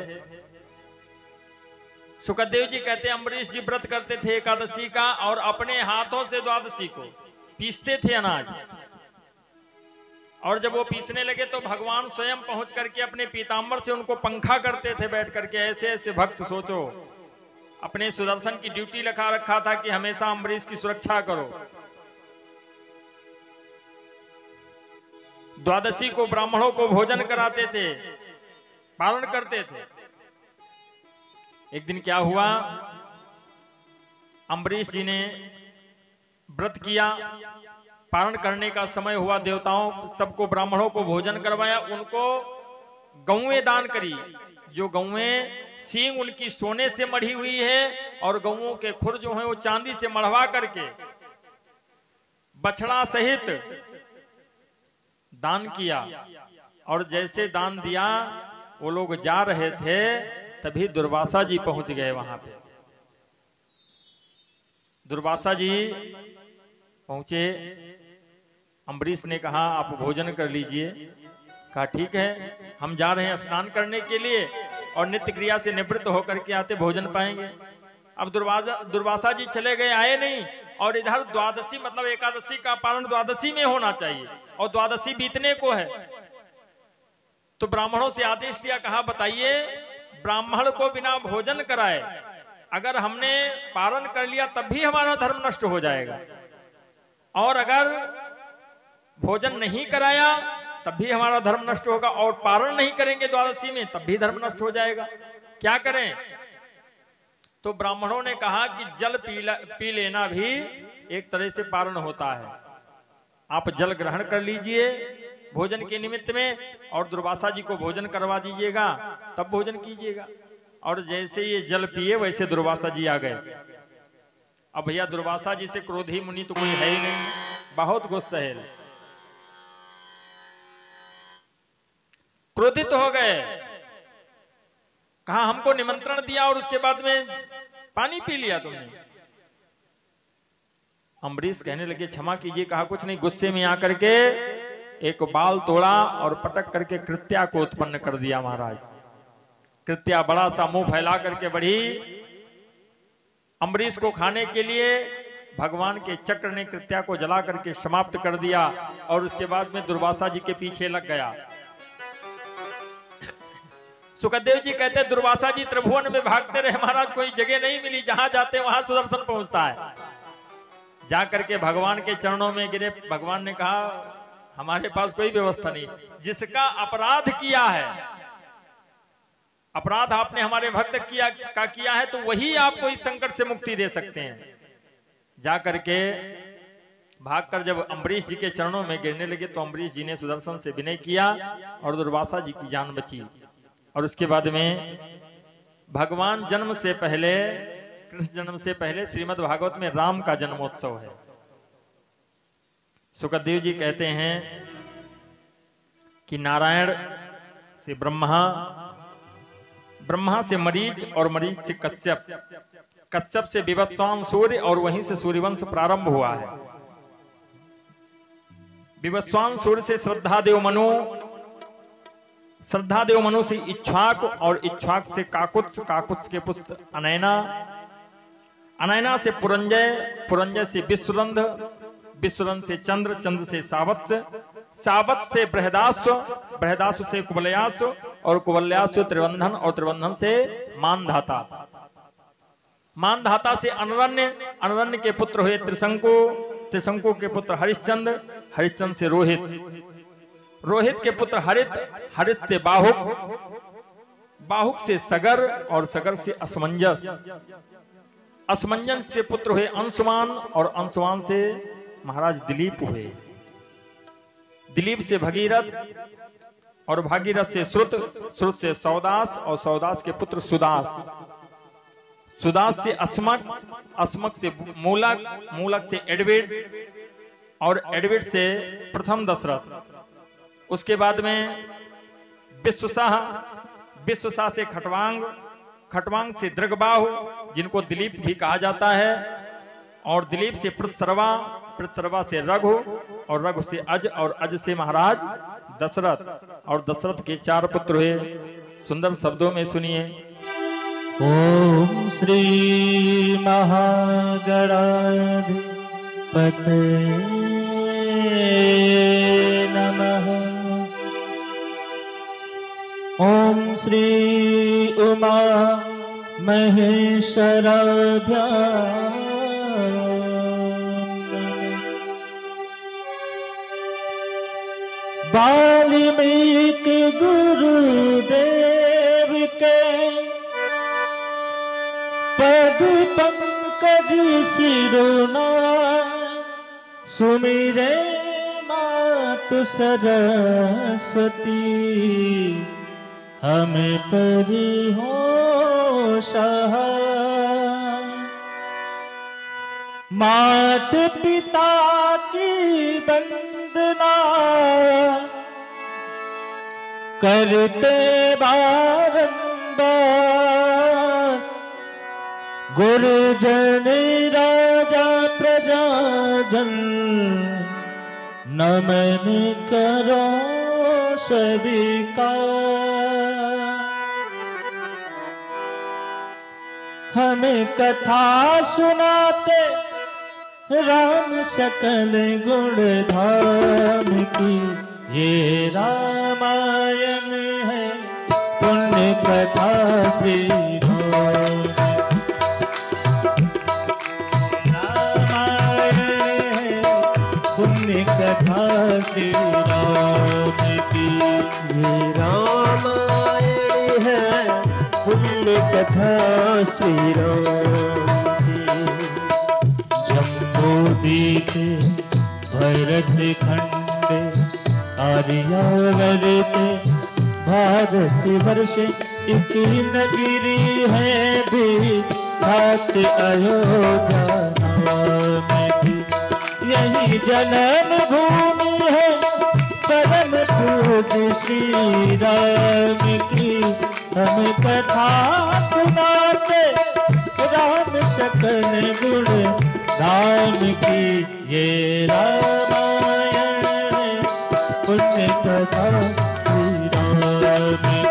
Speaker 1: सुखदेव जी कहते हैं अम्बरीश जी व्रत करते थे एकादशी का और अपने हाथों से द्वादशी को पीसते थे अनाज, और जब वो पीसने लगे तो भगवान स्वयं पहुंच करके अपने पीतांबर से उनको पंखा करते थे बैठ करके। ऐसे ऐसे भक्त सोचो, अपने सुदर्शन की ड्यूटी लिखा रखा था कि हमेशा अम्बरीश की सुरक्षा करो। द्वादशी को ब्राह्मणों को भोजन कराते थे, पालन करते थे। एक दिन क्या हुआ, अम्बरीश जी ने व्रत किया, पारण करने का समय हुआ, देवताओं सबको ब्राह्मणों को भोजन करवाया, उनको गौएं दान करी। जो गौएं सींग उनकी सोने से मढ़ी हुई है और गौओं के खुर जो है वो चांदी से मढ़वा करके बछड़ा सहित दान किया। और जैसे दान दिया वो लोग जा रहे थे, तभी दुर्वासा जी पहुंच गए वहां पे। दुर्वासा जी पहुंचे, अम्बरीश ने कहा आप भोजन कर लीजिए। कहा ठीक है, हम जा रहे हैं स्नान करने के लिए और नित्य क्रिया से निवृत्त होकर के आते भोजन पाएंगे। अब दुर्वासा जी चले गए, आए नहीं, और इधर द्वादशी मतलब एकादशी का पालन द्वादशी में होना चाहिए और द्वादशी बीतने को है। तो ब्राह्मणों से आदेश दिया, कहा बताइए ब्राह्मण को बिना भोजन कराए अगर हमने पारण कर लिया तब भी हमारा धर्म नष्ट हो जाएगा, और अगर भोजन नहीं कराया तब भी हमारा धर्म नष्ट होगा, और पारण नहीं करेंगे द्वादशी में तब भी धर्म नष्ट हो जाएगा, क्या करें? तो ब्राह्मणों ने कहा कि जल पी लेना भी एक तरह से पारण होता है। आप जल ग्रहण कर लीजिए भोजन के निमित्त में, और दुर्वासा जी को भोजन करवा दीजिएगा, तब भोजन कीजिएगा। और जैसे ये जल पिए वैसे दुर्वासा जी आ गए। अब भैया दुर्वासा जी से क्रोधी मुनि तो कोई है ही नहीं, बहुत गुस्सा है, क्रोधित तो हो गए। कहा हमको निमंत्रण दिया और उसके बाद में पानी पी लिया तुमने। अम्बरीश कहने लगे क्षमा कीजिए। कहा कुछ नहीं, गुस्से में आकर के एक बाल तोड़ा और पटक करके कृत्या को उत्पन्न कर दिया महाराज। कृत्या बड़ा सा मुंह फैला करके बढ़ी अम्बरीश को खाने के लिए। भगवान के चक्र ने कृत्या को जला करके समाप्त कर दिया और उसके बाद में दुर्वासा जी के पीछे लग गया। सुखदेव जी कहते हैं दुर्वासा जी त्रिभुवन में भागते रहे महाराज, कोई जगह नहीं मिली, जहां जाते वहां सुदर्शन पहुंचता है। जाकर के भगवान के चरणों में गिरे। भगवान ने कहा हमारे पास कोई व्यवस्था नहीं, जिसका अपराध किया है, अपराध आपने हमारे भक्त किया है, तो वही आपको इस संकट से मुक्ति दे सकते हैं। जाकर के भागकर जब अम्बरीश जी के चरणों में गिरने लगे तो अम्बरीश जी ने सुदर्शन से विनय किया और दुर्वासा जी की जान बची। और उसके बाद में भगवान जन्म से पहले, कृष्ण जन्म से पहले श्रीमद् भागवत में राम का जन्मोत्सव है। सुखदेव जी कहते हैं कि नारायण से ब्रह्मा, ब्रह्मा से मरीच और मरीच से कश्यप, कश्यप से विवत्सान सूर्य और वहीं से सूर्यवंश प्रारंभ हुआ है। विवत्सान सूर्य से श्रद्धादेव मनु, श्रद्धादेव मनु से इक्ष्वाक और इक्ष्वाक से काकुत्स, काकुत्स के पुत्र अनैना, अनैना से पुरंजय, पुरंजय से विश्वरंध, विश्वरंध से चंद्र, चंद्र से सावत्स, सावत्स से बृहदास्व, बृहदास्व से कुवलयास्व और कुवलयास्व त्रिवंधन और त्रिवंधन से मानधाता, मानधाता से अनरण्य, अनरण्य के पुत्र हुए त्रिशंकु, त्रिशंकु के पुत्र हरिश्चंद्र, हरिश्चंद्र से रोहित, रोहित के पुत्र हरित, हरित से बाहुक, बाहुक से सगर और सगर से असमंजस, असमंजस के पुत्र हुए अंशुमान और अंशुमान से महाराज दिलीप हुए, दिलीप से भगीरथ और भागीरथ से श्रुत, श्रुत से सौदास और सौदास के पुत्र सुदास, सुदास से अस्मक, अस्मक से मूलक, मूलक से एडविड और एडविड से प्रथम दशरथ। उसके बाद में विश्वशाह, विश्वशाह से खटवांग, खटवांग से दृगबाहु जिनको दिलीप भी कहा जाता है, और दिलीप से पृथ्सर्वा, पृथ्सर्वा से रघु और रघु से अज और अज से महाराज दशरथ, और दशरथ के 4 पुत्र हुए। सुंदर शब्दों में सुनिए।
Speaker 2: ओम श्री महागणाधिपते नमः। ओम श्री उमा महेश्वराभ्यां वाल्मीकि गुरुदेव के पद पंकज सिरोनाय, सुमिरे मातु सरस्वती, हमें परिहो सहाय। मात पिता की वंदना करते बारंबार गुरुजन राजा प्रजाजन नमन करो सभी का। हमें कथा सुनाते राम सकल गुण धाम की, ये रामायण है पुण्य कथा श्री राम। रामायण है पुण्य कथा श्री राम की,
Speaker 3: ये रामायण है पुण्य कथा श्री राम की।
Speaker 2: जम्बूदीप भरत खंड आर्यावर्त भारत वर्ष एक नगरी है भी हाथ अयोध्या नाम की। यही जन्म भूमि है परम पूज्य श्री राम की। हम कथा सुनाते राम सकल गुण धाम की, ये रामायण पुण्य कथा श्री राम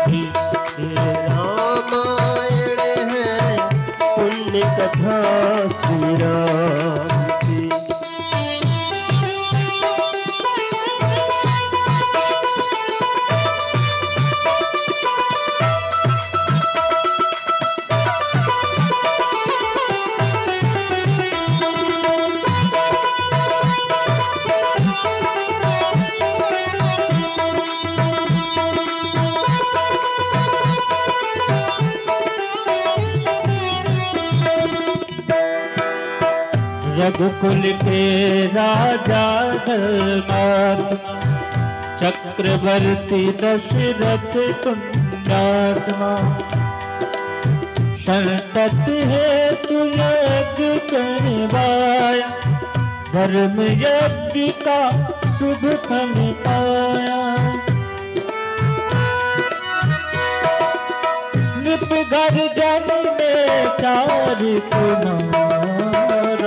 Speaker 2: की।
Speaker 3: ये रामायण है पुण्य कथा श्री राम की।
Speaker 2: रघुकुल के राजा धर्मात्मा चक्रवर्ती दशरथ पुण्यात्मा। संतत हेतु यज्ञ करवाया, धर्म यज्ञ का शुभ फल पाया। निप गर्जन में चार कुमार,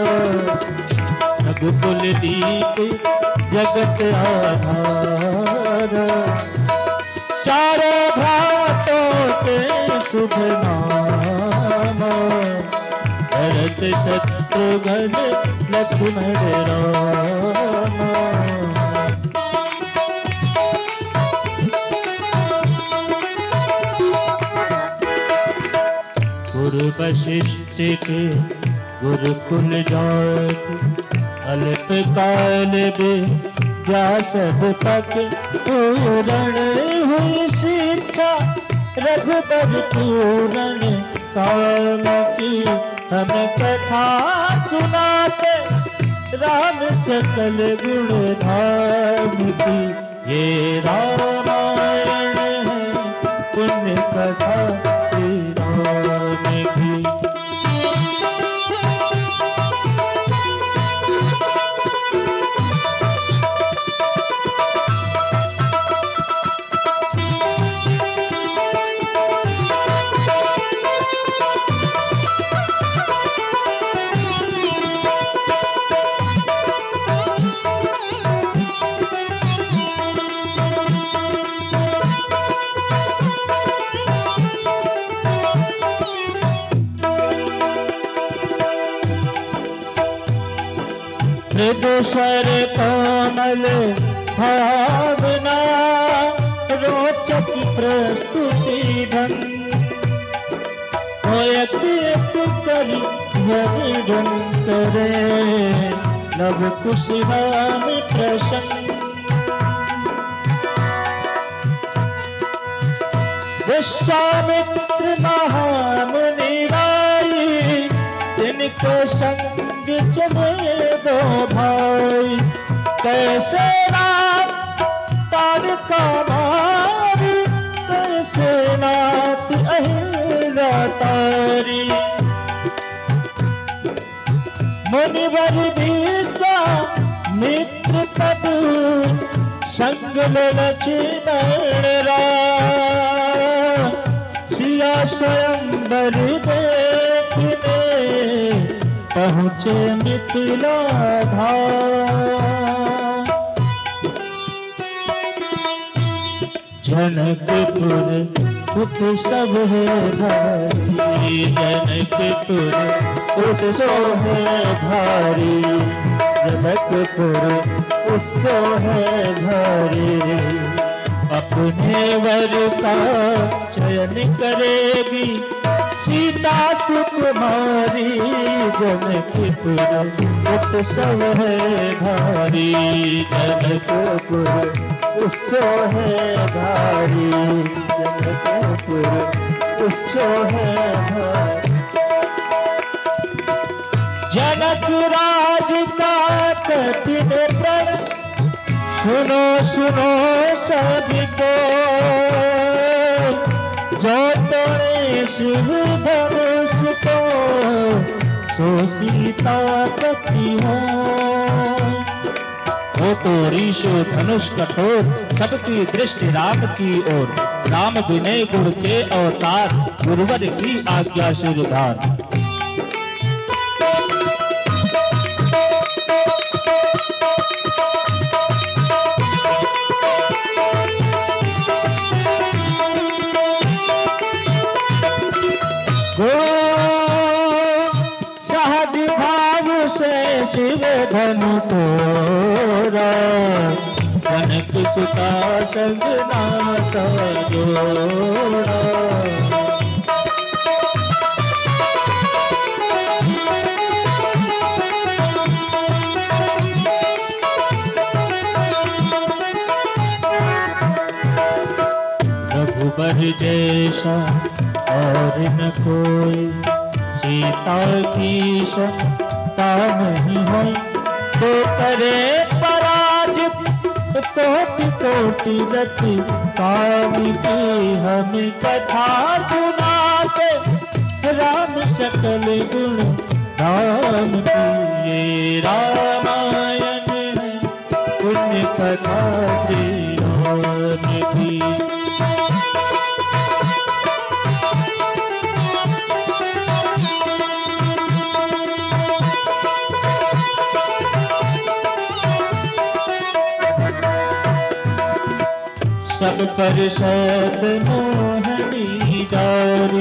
Speaker 2: रघुकुल दीप जगत आधार। चारों भ्रातों के शुभ नाम, भरत शत्रुघ्न लक्ष्मण राम। गुरु वशिष्ठ के गुरुकुल जात, अल्प काल में व्यासद तक पूर्ण हुई शिक्षा। रघुबर पूर्ण काम की, हम कथा सुनाते राम सकल गुण धाम की। ये रामायण है पुण्य कथा श्री राम की। मृदु स्वर कोमल भावना, रोचक प्रस्तुति ढंग। एक करी वर्णन करे, नव कुशवान प्रसन्न। विश्वामित्र महामुनि राई, इनको संग चले दो भाई। कैसे राम तारका मारी, कैसे नाथ अहिल्या तारी। मुनिवर भीषा मित्र तब, संग लक्ष्मण राम सिया स्वयंवर देखने पहुँचे मिथिला धाम। जनकपुर उत्सव है भारी, जनकपुर उत्सव है भारी, जनकपुर उत्सव है भारी। अपने वर का चयन करेगी सीता सुकुमारी, जनकपुर उत्सव है भारी, जनकपुर उत्सव है भारी, जनकपुर उत्सव है भारी। जनक राज का कठिन प्रण सुनो सुनो सभी को, जो तोड़े शिव धनुष को सो सीता पति हो। वो तो ऋषि धनुष कठोर सबकी दृष्टि राम की ओर, राम विनय गुण के अवतार गुरुवर की आज्ञा सिरधार। सहज भाव से शिव धनु तोरा, जनक सुता संग नाता जोड़ा। रघुबर जैसा और न कोई, सीता की सत्ता नहीं है तो करे पराजित। कोटि कोटि रति काम की हम कथा सुनाते, राम सकल गुण राम की। ये रामायण है पुण्य कथा श्री राम की। सब पर सत मोहनी डार,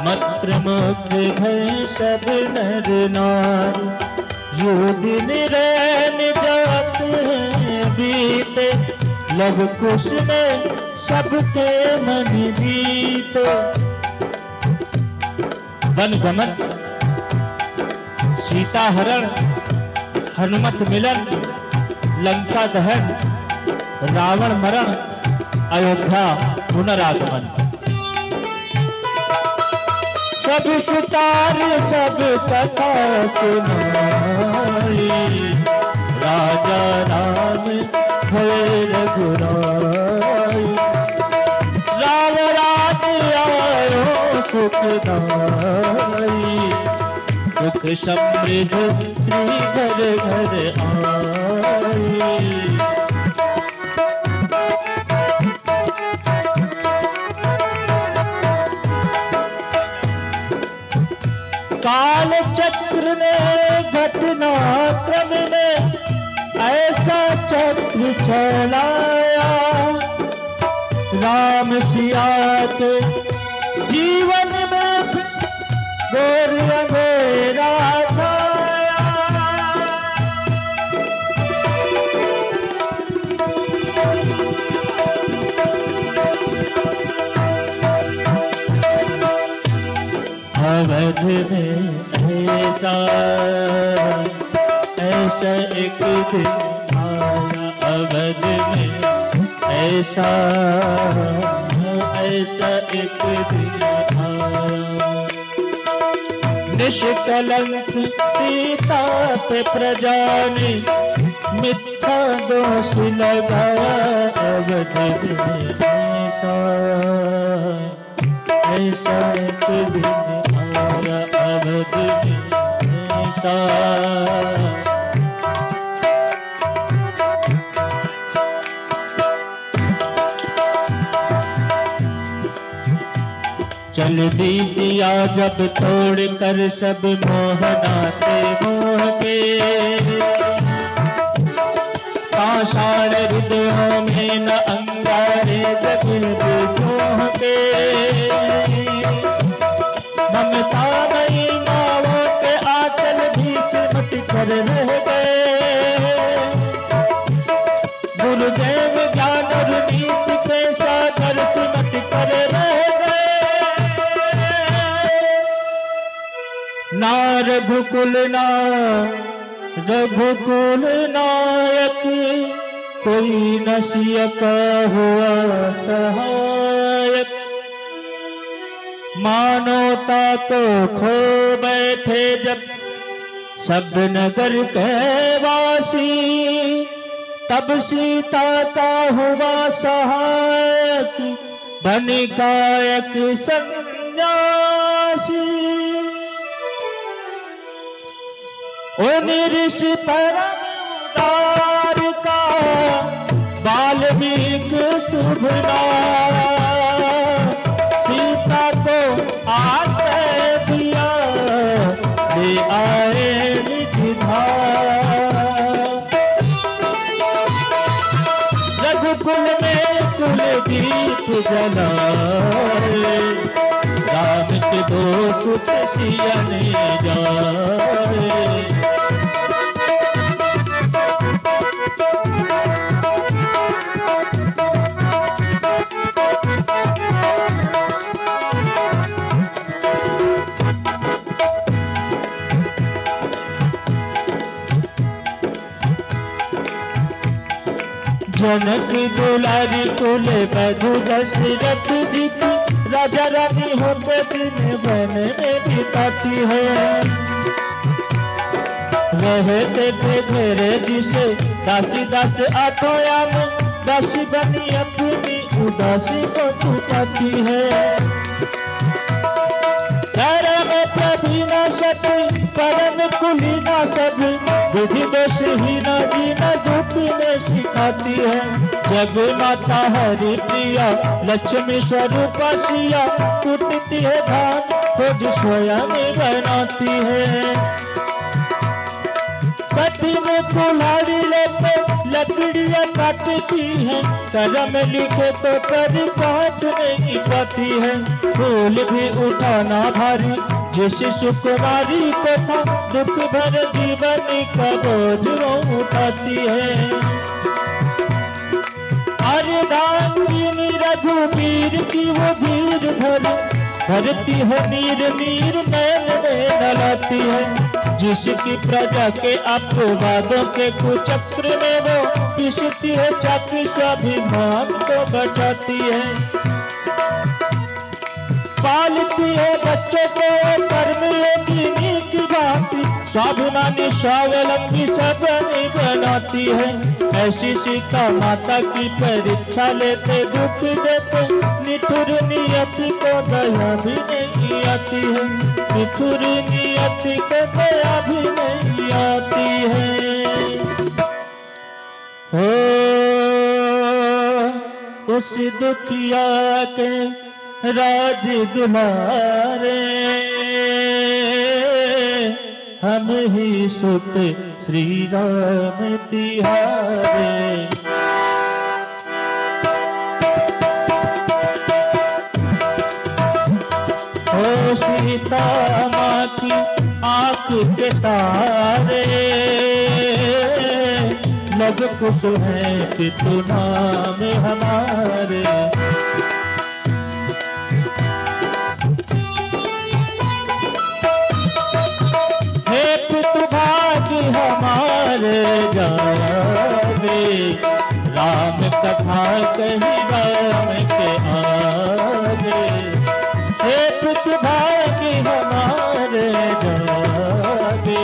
Speaker 2: मत्र मुग्ध भय सब नर नार। यो दिन रैन जाते हैं बीते, लव कुश में सबके मन बीते। वन गमन, सीता हरण, हनुमत मिलन, लंका दहन, रावण मरण, अयोध्या पुनरागमन। सब सितार सब कथा सुनाई, राजा राम भय रघुराई। राम राज आयो सुखदाई, सुख समृद्ध श्री घर घर आई। काल चक्र ने घटना क्रम में ऐसा चक्र चलाया, राम सिया के जीवन में घोर अंधेरा छाया। अवध में ऐसा एक दिन आया, अवध में ऐसा एक दिन आया। निष्कलंक सीता पे प्रजा ने मिथ्या दोष लगाया, अवध में ऐसा एक दिन आया, अवध में ऐसा। जल्दी सिया जब तोड़ कर सब मोहनाते मोह के, पाषाण हृदयों में न अंगारे जगह के, ममता मई मावों के आंचल भी सिमट कर रह गए, गुरुदेव ज्ञान और नीति के सागर सिमट कर रह गए। ना रघुकुल ना रघुकुल नायक कोई नसिया का हुआ सहायक, मानवता को खो बैठे जब सब नगर के वासी, तब सीता का हुआ सहायक बन कायक सन्यासी। उन ऋषि परम उदार का वाल्मीकि शुभ नाम, सीता को आश्रय दिया ले आए निज धाम। रघुकुल में कुलदीप जलाए, राम के दो सुत सिया ने जाए। जनक दुलारी कुल बधु दशरथ जी की, राजा रानी होते दिन बन में बिताती है। रहते थे घेरे जिसे दासी दास आठोया में, दासी बनी अपनी उदासी को छुपाती है। प्रवीणा सती परम कुलीना सब, विधि दोष ही न जीना दुख में सिखाती है। जग माता हरि प्रिया लक्ष्मी स्वरूप सिया, कुटती है धान खुद स्वयं बनाती है। कठिन कुल्हाड़ी लेते लकड़ियाँ काटती है, कर्म लिखे तो कर काट नहीं पाती है। फूल भी उठाना भारी जिस सुकुमारी को था, दुख भर जीवन का बोझ वो उठाती है। अर्धांगिनी रघुवीर की वो धीर धरती है, नीर नीर नैन में नलाती है। जिसकी प्रजा के अपवादों के कुचक्र में वो पिसती है, चाकरी स्वाभिमान को बचाती है। पालती है बच्चों को कर्म योगी नीति भांति, स्वाभिमानी स्वावलंबी सब बनाती है। ऐसी सीता माता की परीक्षा लेते दुख देते, निठुर नियति को दया भी नहीं आती है। निठुर नियति को दया भी नहीं आती है। हो उस दुखिया के राज दुलारे, हम ही सुत श्री राम तिहारे। ओ सीता माँ की आँख के तारे, लग कुछ है कि तू नाम हमारे। हमारे जावे राम कथा कही राम के आगे, हे प्रतिभागी हमारे जावे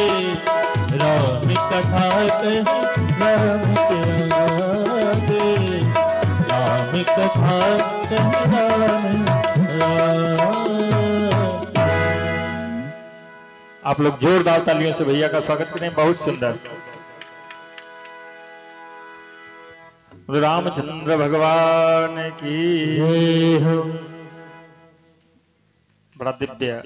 Speaker 2: राम कथा कही राम के आगे, राम कथा कही राम।
Speaker 1: आप लोग जोरदार तालियों से भैया का स्वागत करें। बहुत सुंदर। रामचंद्र भगवान की। बड़ा दिव्य